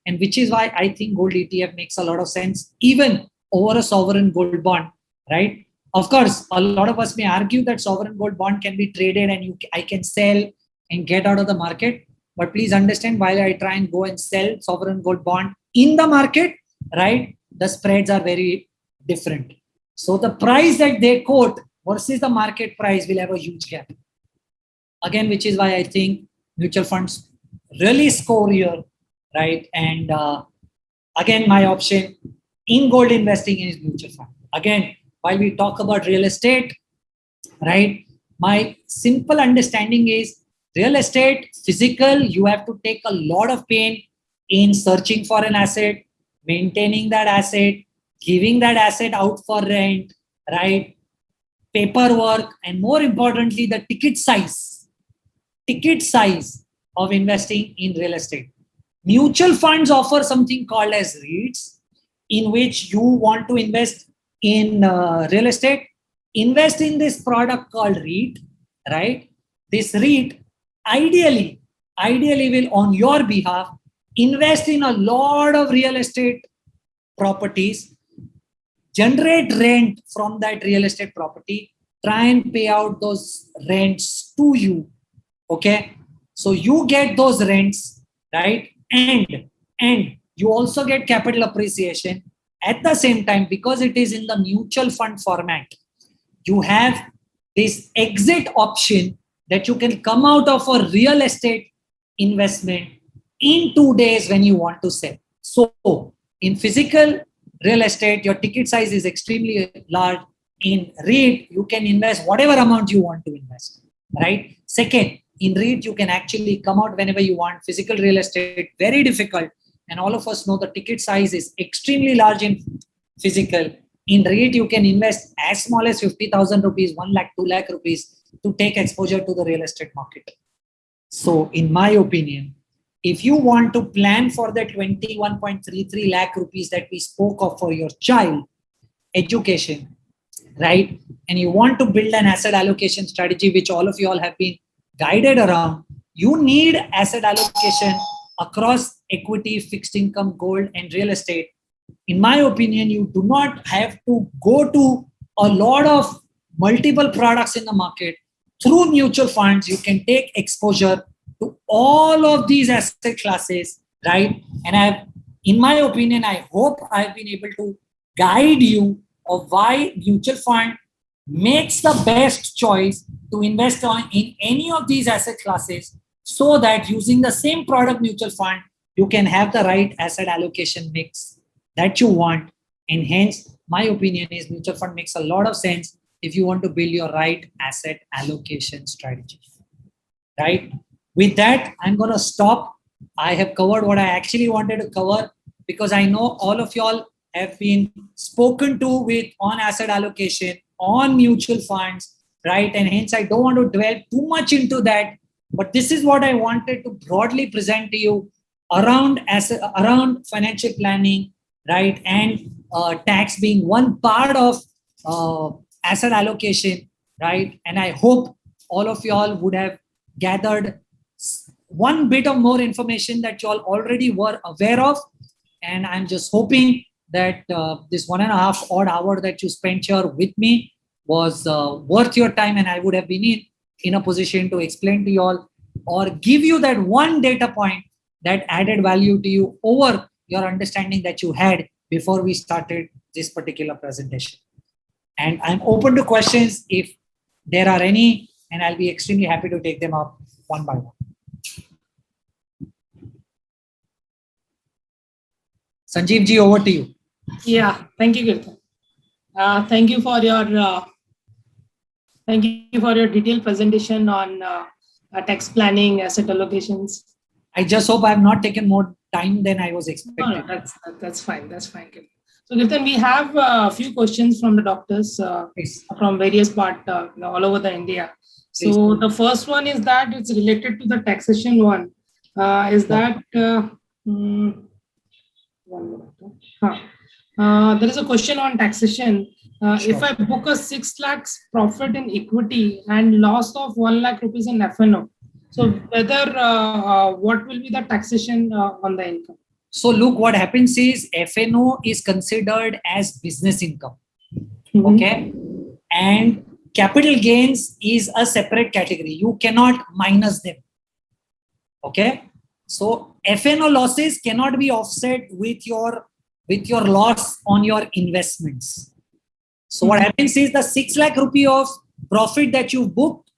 and which is why I think gold ETF makes a lot of sense, even over a sovereign gold bond, right? Of course, a lot of us may argue that sovereign gold bond can be traded and I can sell and get out of the market. But please understand, while I try and go and sell sovereign gold bond in the market, right, the spreads are very different. So the price that they quote versus the market price will have a huge gap. Again, which is why I think mutual funds really score here, right? And again, my option in gold investing is mutual fund. Again, while we talk about real estate, right, my simple understanding is real estate, physical, you have to take a lot of pain in searching for an asset, maintaining that asset, giving that asset out for rent, right? Paperwork, and more importantly, the ticket size of investing in real estate. Mutual funds offer something called as REITs, in which you want to invest in real estate, invest in this product called REIT, right? This REIT ideally will, on your behalf, invest in a lot of real estate properties, generate rent from that real estate property, try and pay out those rents to you. Okay, so you get those rents, right? And you also get capital appreciation at the same time. Because it is in the mutual fund format, you have this exit option that you can come out of a real estate investment in 2 days when you want to sell. So in physical real estate, your ticket size is extremely large. In REIT, you can invest whatever amount you want to invest, right? Second, in REIT, you can actually come out whenever you want. Physical real estate, very difficult. And all of us know the ticket size is extremely large in physical. In REIT, you can invest as small as 50,000 rupees, 1 lakh, 2 lakh rupees to take exposure to the real estate market. So in my opinion, if you want to plan for the 21.33 lakh rupees that we spoke of for your child education, right? And you want to build an asset allocation strategy, which all of you all have been guided around, you need asset allocation across equity, fixed income, gold, and real estate. In my opinion, you do not have to go to a lot of multiple products in the market. Through mutual funds, you can take exposure to all of these asset classes, right? And in my opinion, I hope I've been able to guide you of why mutual fund makes the best choice to invest in any of these asset classes, so that using the same product mutual fund, you can have the right asset allocation mix that you want. And hence, my opinion is mutual fund makes a lot of sense if you want to build your right asset allocation strategy, right? With that, I'm going to stop. I have covered what I actually wanted to cover, because I know all of y'all have been spoken to with on asset allocation, on mutual funds, right? And hence, I don't want to dwell too much into that. But this is what I wanted to broadly present to you around financial planning, right? And tax being one part of asset allocation, right? And I hope all of y'all would have gathered one bit of more information that y'all already were aware of. And I'm just hoping that this 1.5 odd hour that you spent here with me was worth your time, and I would have been in a position to explain to you all or give you that one data point that added value to you over your understanding that you had before we started this particular presentation. And I'm open to questions if there are any, and I'll be extremely happy to take them up one by one. Sanjeev ji, over to you. Yeah, thank you, Kirtan. Thank you for your detailed presentation on tax planning, asset allocations. I just hope I have not taken more time than I was expecting. No, that's fine. That's fine. So, Kirtan, we have a few questions from the doctors from various parts all over the India. So, the first one is that it's related to the taxation one. Is that there is a question on taxation. Sure. If I book a 6 lakhs profit in equity and loss of 1 lakh rupees in F&O, so whether what will be the taxation on the income? So look, what happens is F&O is considered as business income. Mm-hmm. Okay. And capital gains is a separate category. You cannot minus them. Okay. So F&O losses cannot be offset with your loss on your investments. So what happens is the 6 lakh rupee of profit that you booked,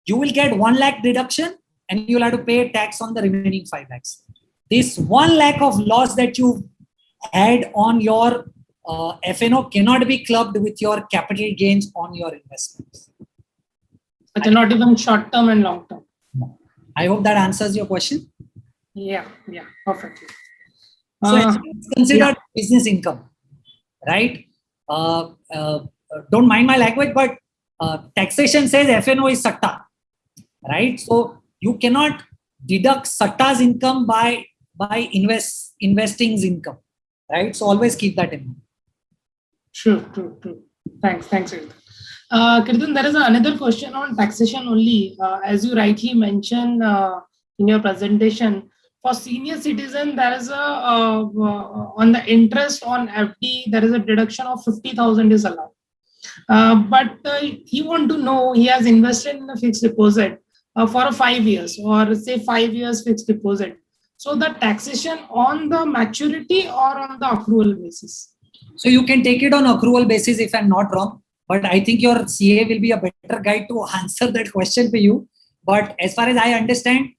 you will get 1 lakh deduction and you'll have to pay tax on the remaining 5 lakhs. This 1 lakh of loss that you had on your F&O cannot be clubbed with your capital gains on your investments. But they're not even short term and long term. No. I hope that answers your question. Yeah, perfectly. So it's considered business income, right? Don't mind my language, but taxation says F&O is satta, right? So you cannot deduct satta's income by investing's income, right? So always keep that in mind. True. Thanks, Kirtan, there is another question on taxation only. As you rightly mentioned in your presentation, for senior citizen, there is on the interest on FD, there is a deduction of 50,000 is allowed. But he want to know, he has invested in a fixed deposit for 5 years or say 5 years fixed deposit. So the taxation on the maturity or on the accrual basis? So you can take it on accrual basis if I'm not wrong, but I think your CA will be a better guide to answer that question for you. But as far as I understand,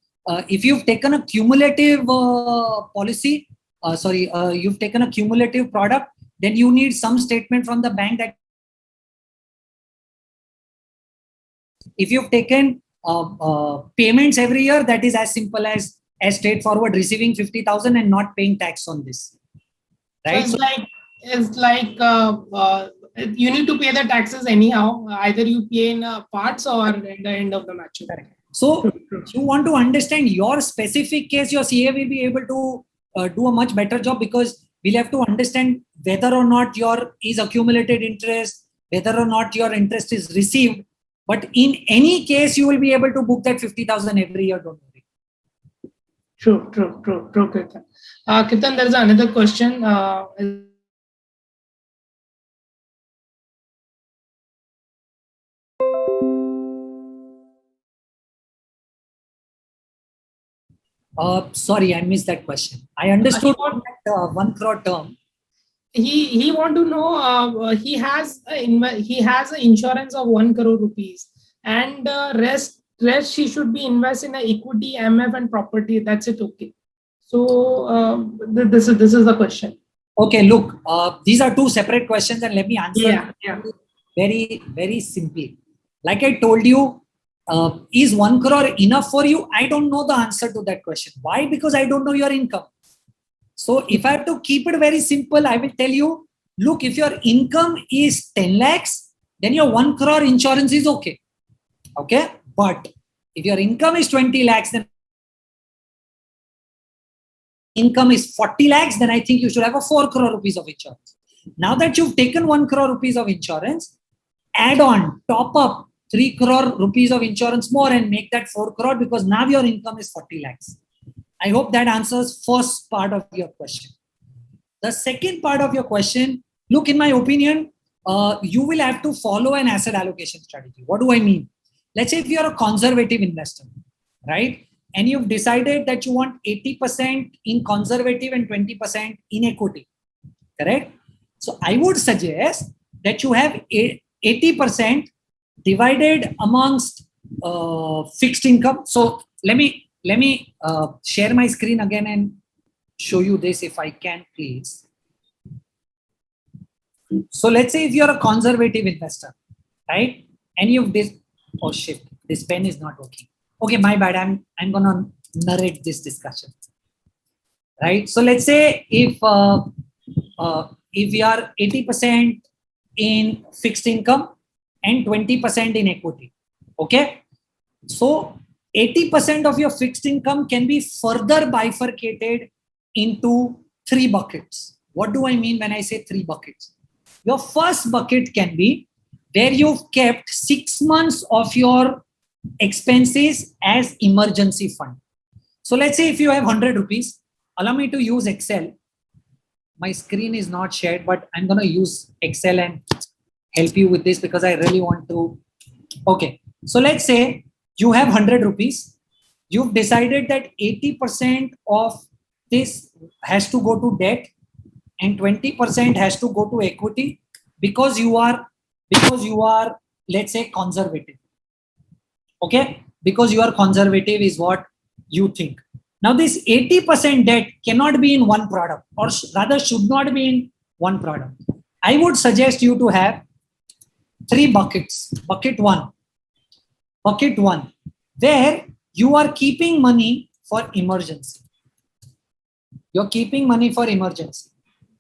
if you've taken a cumulative you've taken a cumulative product, then you need some statement from the bank that if you've taken payments every year, that is as simple as straightforward receiving 50,000 and not paying tax on this. Right? So it's like is like you need to pay the taxes anyhow. Either you pay in parts or at the end of the maturity. Correct. So you want to understand your specific case, your CA will be able to do a much better job, because we'll have to understand whether or not your is accumulated interest, whether or not your interest is received. But in any case, you will be able to book that 50,000 every year. Don't worry. True, Kirtan. Kirtan, there's another question. Sorry, I missed that question. I understood that 1 crore term. He want to know he has an insurance of 1 crore rupees, and rest he should be invest in a equity, MF, and property. That's it. Okay. So this is the question. Okay, look, these are two separate questions, and let me answer Yeah. very, very simply. Like I told you, is 1 crore enough for you? I don't know the answer to that question. Why? Because I don't know your income. So if I have to keep it very simple, I will tell you, look, if your income is 10 lakhs, then your 1 crore insurance is okay. Okay. But if your income is 20 lakhs, then income is 40 lakhs, then I think you should have a 4 crore rupees of insurance. Now that you've taken 1 crore rupees of insurance, add on, top up 3 crore rupees of insurance more and make that 4 crore, because now your income is 40 lakhs. I hope that answers first part of your question. The second part of your question, look, in my opinion, you will have to follow an asset allocation strategy. What do I mean? Let's say if you're a conservative investor, right? And you've decided that you want 80% in conservative and 20% in equity, correct? So I would suggest that you have 80% divided amongst fixed income. So let me share my screen again and show you this if I can, please. So let's say if you're a conservative investor, right? And you've oh shit, this pen is not working. Okay, my bad. I'm gonna narrate this discussion, right? So let's say if we are 80% in fixed income and 20% in equity, okay? So 80% of your fixed income can be further bifurcated into 3 buckets. What do I mean when I say 3 buckets? Your first bucket can be where you've kept 6 months of your expenses as emergency fund. So let's say if you have 100 rupees, allow me to use Excel. My screen is not shared, but I'm going to use Excel and help you with this because I really want to. Okay. So let's say you have 100 rupees. You've decided that 80% of this has to go to debt and 20% has to go to equity because you are, let's say, conservative. Okay, because you are conservative is what you think. Now this 80% debt cannot be in one product, or rather should not be in one product. I would suggest you to have 3 buckets. Bucket one, where you are keeping money for emergency. You're keeping money for emergency.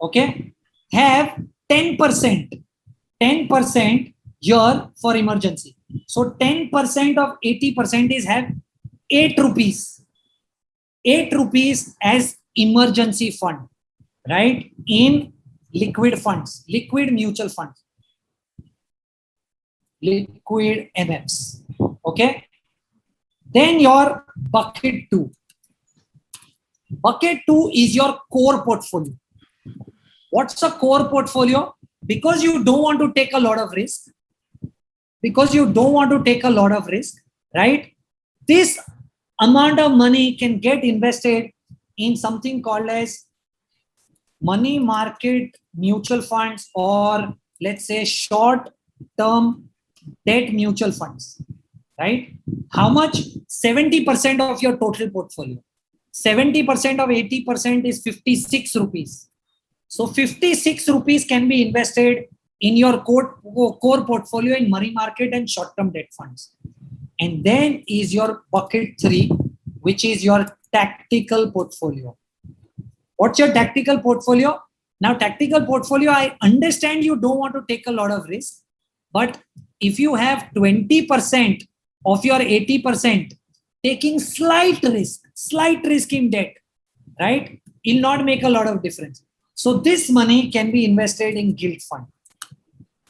Okay, have 10% here for emergency. So 10% of 80% is have 8 rupees. 8 rupees as emergency fund, right? In liquid funds, liquid mutual funds, liquid MFs. Okay. Then your bucket 2. Bucket 2 is your core portfolio. What's a core portfolio? Because you don't want to take a lot of risk. Right? This amount of money can get invested in something called as money market mutual funds, or let's say short term debt mutual funds, right? How much? 70% of your total portfolio. 70% of 80% is 56 rupees. So 56 rupees can be invested in your core portfolio in money market and short-term debt funds. And then is your bucket 3, which is your tactical portfolio. What's your tactical portfolio? Now, tactical portfolio, I understand you don't want to take a lot of risk, but if you have 20% of your 80% taking slight risk in debt, right, will not make a lot of difference. So this money can be invested in gilt fund,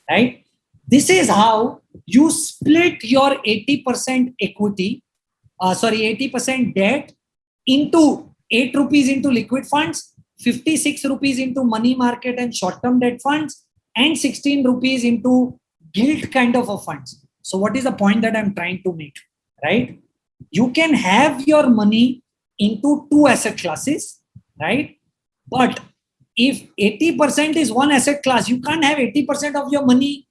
right? This is how you split your 80% equity, 80% debt into 8 rupees into liquid funds, 56 rupees into money market and short-term debt funds, and 16 rupees into gilt kind of a funds. So what is the point that I'm trying to make, right? You can have your money into two asset classes, right? But if 80% is one asset class, you can't have 80% of your money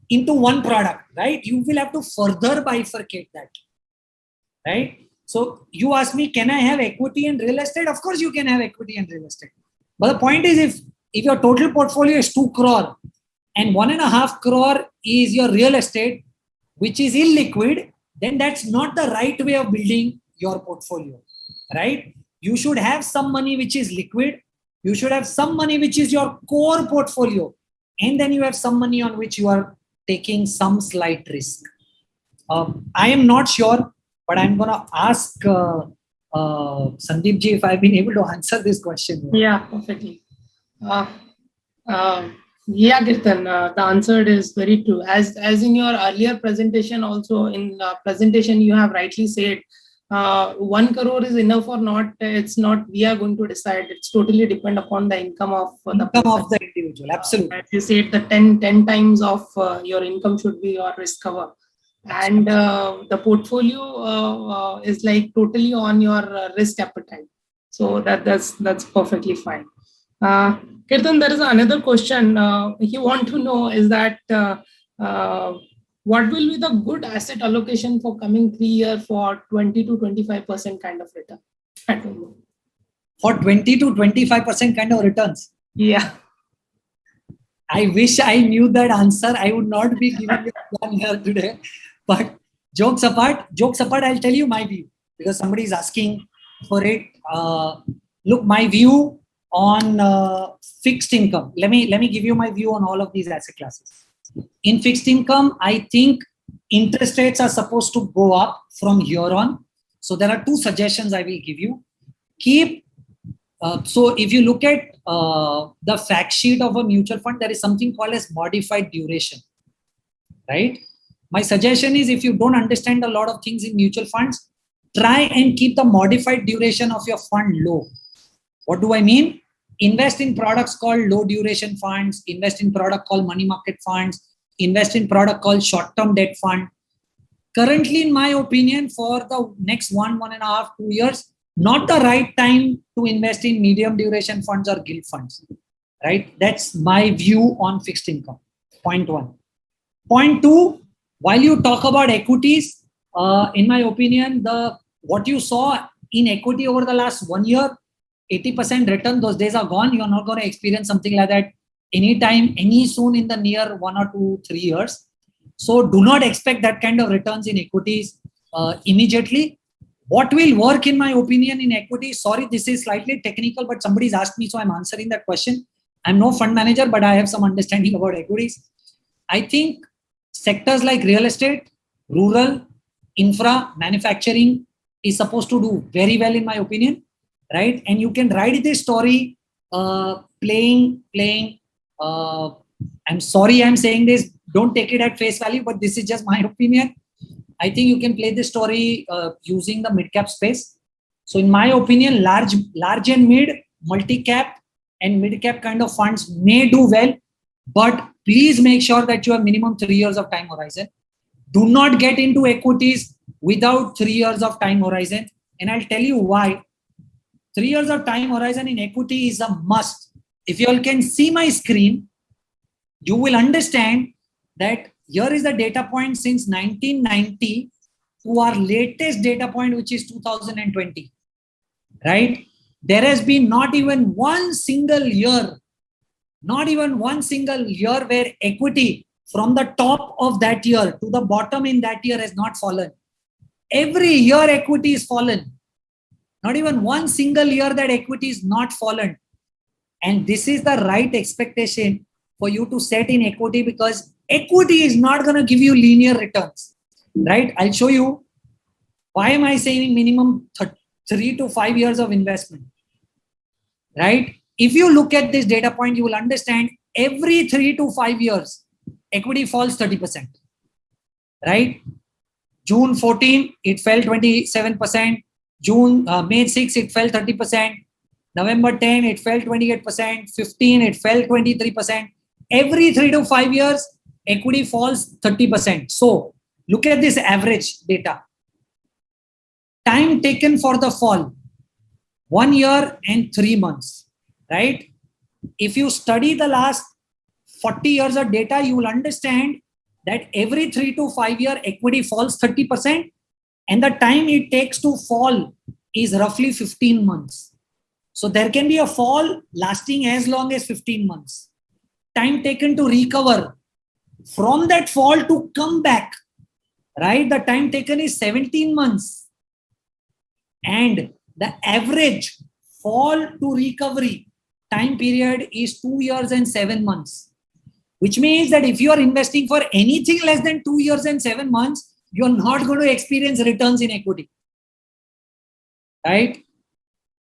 into one product, right? You will have to further bifurcate that, right? So you ask me, can I have equity in real estate? Of course you can have equity in real estate. But the point is, if your total portfolio is 2 crore and 1.5 crore is your real estate, which is illiquid, then that's not the right way of building your portfolio, right? You should have some money which is liquid. You should have some money which is your core portfolio. And then you have some money on which you are taking some slight risk. I am not sure, but I'm going to ask Sandeep ji if I've been able to answer this question. Yeah, perfectly. Yeah, Kirtan, the answer is very true. As in your earlier presentation, also in the presentation, you have rightly said 1 crore is enough or not. It's not we are going to decide. It's totally depend upon the income of the individual. Absolutely. As you said, the 10 times of your income should be your risk cover. And the portfolio is like totally on your risk appetite. So that's perfectly fine. Kirtan, there is another question you want to know is that what will be the good asset allocation for coming 3 years for 20 to 25% kind of return? I don't know. For 20 to 25% kind of returns? Yeah. I wish I knew that answer. I would not be giving you one here today. But jokes apart, I'll tell you my view because somebody is asking for it. Look, my view on fixed income. Let me give you my view on all of these asset classes. In fixed income, I think interest rates are supposed to go up from here on. So there are two suggestions I will give you. So if you look at the fact sheet of a mutual fund, there is something called as modified duration, right? My suggestion is if you don't understand a lot of things in mutual funds, try and keep the modified duration of your fund low. What do I mean? Invest in products called low duration funds, invest in product called money market funds, invest in product called short-term debt fund. Currently, in my opinion, for the next 1.5, 2 years, not the right time to invest in medium duration funds or gilt funds, right? That's my view on fixed income. Point one. Point two, while you talk about equities, in my opinion, what you saw in equity over the last 1 year, 80% return, those days are gone. You're not going to experience something like that anytime, any soon in the near 1 or 2, 3 years. So do not expect that kind of returns in equities immediately. What will work in my opinion in equity? Sorry, this is slightly technical, but somebody's asked me, so I'm answering that question. I'm no fund manager, but I have some understanding about equities. I think sectors like real estate, rural, infra, manufacturing is supposed to do very well in my opinion, right? And you can ride this story playing. I'm sorry I'm saying this. Don't take it at face value, but this is just my opinion. I think you can play this story using the mid-cap space. So in my opinion, large and mid, multi-cap and mid-cap kind of funds may do well, but please make sure that you have minimum 3 years of time horizon. Do not get into equities without 3 years of time horizon. And I'll tell you why. 3 years of time horizon in equity is a must. If you all can see my screen, you will understand that here is the data point since 1990 to our latest data point, which is 2020, right? There has been not even one single year where equity from the top of that year to the bottom in that year has not fallen. Every year equity is fallen. Not even one single year that equity is not fallen. And this is the right expectation for you to set in equity, because equity is not going to give you linear returns, right? I'll show you why am I saying minimum 3 to 5 years of investment, right? If you look at this data point, you will understand every 3 to 5 years, equity falls 30%, right? June 14, it fell 27%. May 6, it fell 30%. November 10, it fell 28%. 15, it fell 23%. Every 3 to 5 years, equity falls 30%. So look at this average data. Time taken for the fall, 1 year and 3 months, right? If you study the last 40 years of data, you will understand that every 3 to 5 year equity falls 30%, and the time it takes to fall is roughly 15 months. So there can be a fall lasting as long as 15 months. Time taken to recover from that fall to come back, right? The time taken is 17 months. And the average fall to recovery time period is 2 years and 7 months. Which means that if you are investing for anything less than 2 years and 7 months, you're not going to experience returns in equity, right?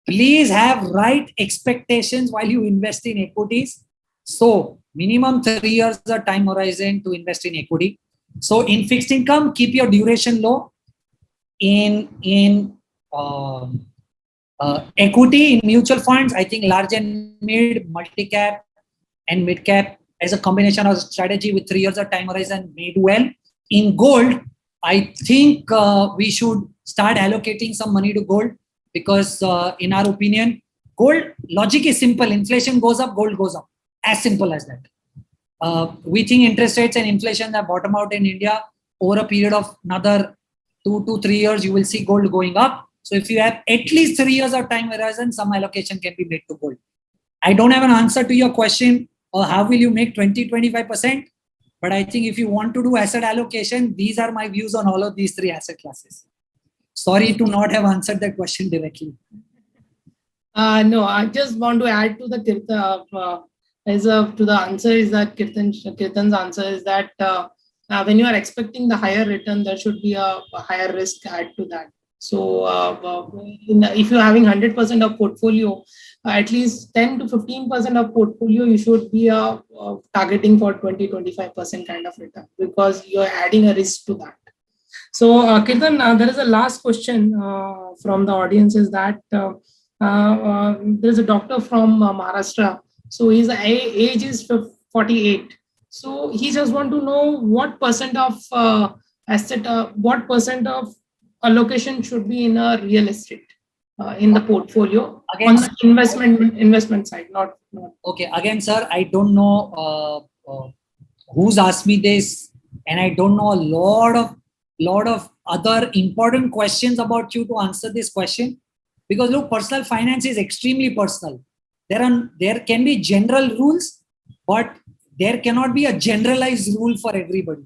Please have right expectations while you invest in equities. So minimum 3 years a time horizon to invest in equity. So in fixed income, keep your duration low. In equity, in mutual funds, I think large and mid, multi-cap and mid-cap as a combination of strategy with 3 years of time horizon may do well. In gold, I think we should start allocating some money to gold, because in our opinion, gold logic is simple. Inflation goes up, gold goes up. As simple as that. We think interest rates and inflation have bottomed out in India. Over a period of another 2 to 3 years, you will see gold going up. So if you have at least 3 years of time horizon, some allocation can be made to gold. I don't have an answer to your question, or how will you make 20-25%? But I think if you want to do asset allocation, these are my views on all of these 3 asset classes. Sorry to not have answered that question directly. No, I just want to add to the to the answer is that Kirtan's answer is that when you are expecting the higher return, there should be a higher risk add to that. So if you're having 100% of portfolio, at least 10 to 15% of portfolio, you should be targeting for 20-25% kind of return, because you're adding a risk to that. So Kirtan, there is a last question from the audience, is that there's a doctor from Maharashtra. So his age is 48. So he just want to know what percent of what percent of allocation should be in a real estate in the portfolio. Again, on the investment side, not. Okay, again, sir, I don't know who's asked me this, and I don't know a lot of other important questions about you to answer this question, because look, personal finance is extremely personal. There can be general rules, but there cannot be a generalized rule for everybody.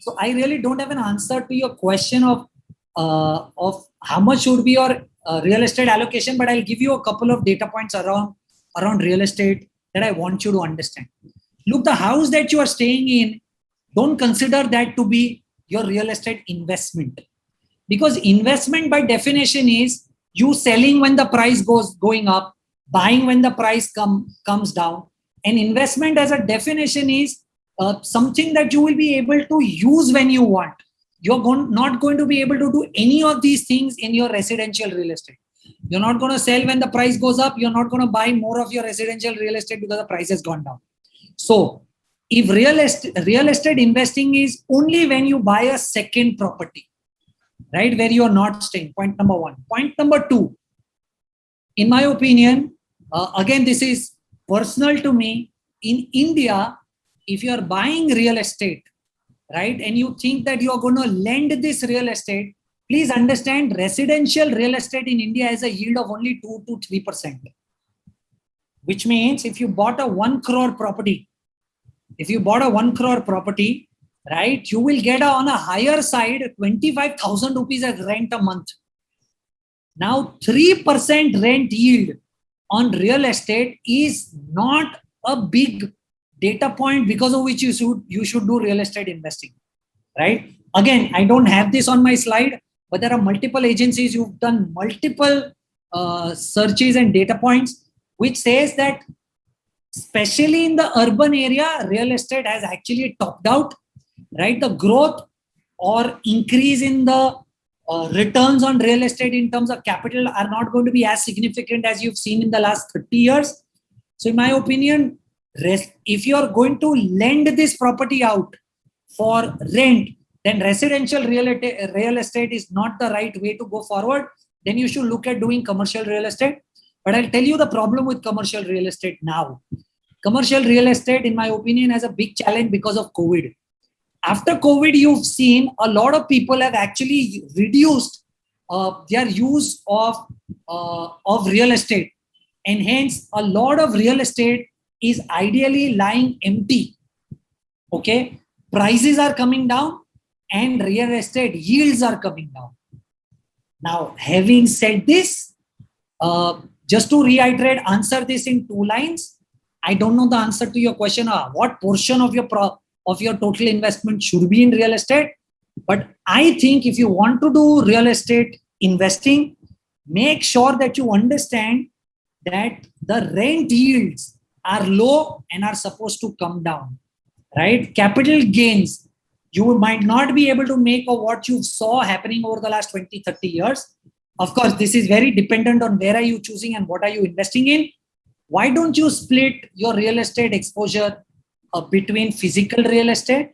So I really don't have an answer to your question of how much should be your real estate allocation, but I'll give you a couple of data points around real estate that I want you to understand. Look, the house that you are staying in, don't consider that to be your real estate investment, because investment by definition is you selling when the price going up, buying when the price comes down. And investment as a definition is something that you will be able to use when you want. You're not going to be able to do any of these things in your residential real estate. You're not going to sell when the price goes up. You're not going to buy more of your residential real estate because the price has gone down. So if real estate investing is only when you buy a second property, right, where you're not staying. Point number 1. Point number 2, in my opinion, again, this is personal to me. In India, if you're buying real estate, right, and you think that you're going to lend this real estate, please understand residential real estate in India has a yield of only 2 to 3%. Which means if you bought a 1 crore property, right, you will get on a higher side 25,000 rupees as rent a month. Now 3% rent yield on real estate is not a big data point because of which you should do real estate investing, right? Again, I don't have this on my slide, but there are multiple agencies who've done multiple searches and data points, which says that especially in the urban area, real estate has actually topped out, right? The growth or increase in the returns on real estate in terms of capital are not going to be as significant as you've seen in the last 30 years. So in my opinion, if you're going to lend this property out for rent, then residential real estate is not the right way to go forward. Then you should look at doing commercial real estate. But I'll tell you the problem with commercial real estate now. Commercial real estate, in my opinion, has a big challenge because of COVID. After COVID, you've seen a lot of people have actually reduced their use of real estate. And hence, a lot of real estate is ideally lying empty. Okay? Prices are coming down and real estate yields are coming down. Now, having said this, just to reiterate, answer this in 2 lines. I don't know the answer to your question. What portion of your total investment should be in real estate? But I think if you want to do real estate investing, make sure that you understand that the rent yields are low and are supposed to come down, right? Capital gains, you might not be able to make of what you saw happening over the last 20, 30 years. Of course, this is very dependent on where are you choosing and what are you investing in. Why don't you split your real estate exposure between physical real estate,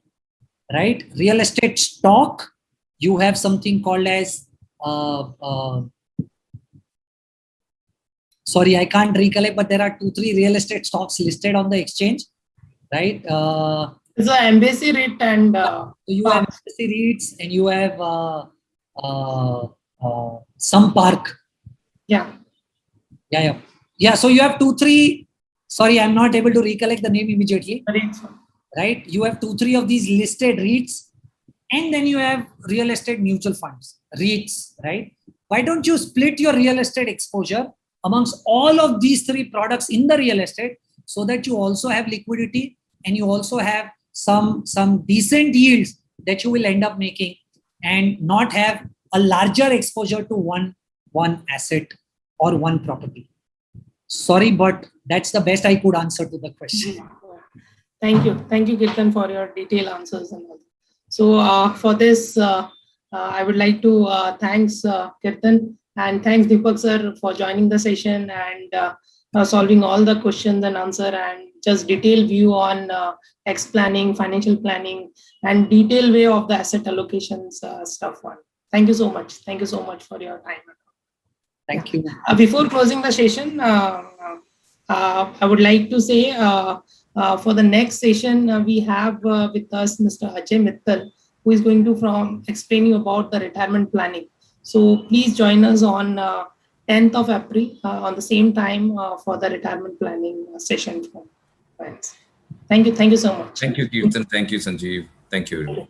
right? Real estate stock, you have something called as, sorry, I can't recollect, but there are 2-3 real estate stocks listed on the exchange, right? It's an Embassy REIT and so you have Embassy REITs and you have some park. Yeah. So you have 2-3. Sorry, I'm not able to recollect the name immediately. Right? You have 2-3 of these listed REITs, and then you have real estate mutual funds, REITs, right? Why don't you split your real estate exposure amongst all of these 3 products in the real estate so that you also have liquidity and you also have some decent yields that you will end up making and not have a larger exposure to one asset or one property. Sorry, but that's the best I could answer to the question. Thank you, Kirtan, for your detailed answers and all. So for this, I would like to thanks Kirtan and thanks Deepak sir for joining the session and solving all the questions and answer and just detailed view on tax planning, financial planning, and detailed way of the asset allocations stuff. Thank you so much. Thank you so much for your time. Thank you. Before closing the session, I would like to say for the next session, we have with us Mr. Ajay Mittal, who is going to explain you about the retirement planning. So please join us on 10th of April on the same time for the retirement planning session. Thank you so much. Thank you, Kirtan. Thank you, Sanjeev. Thank you.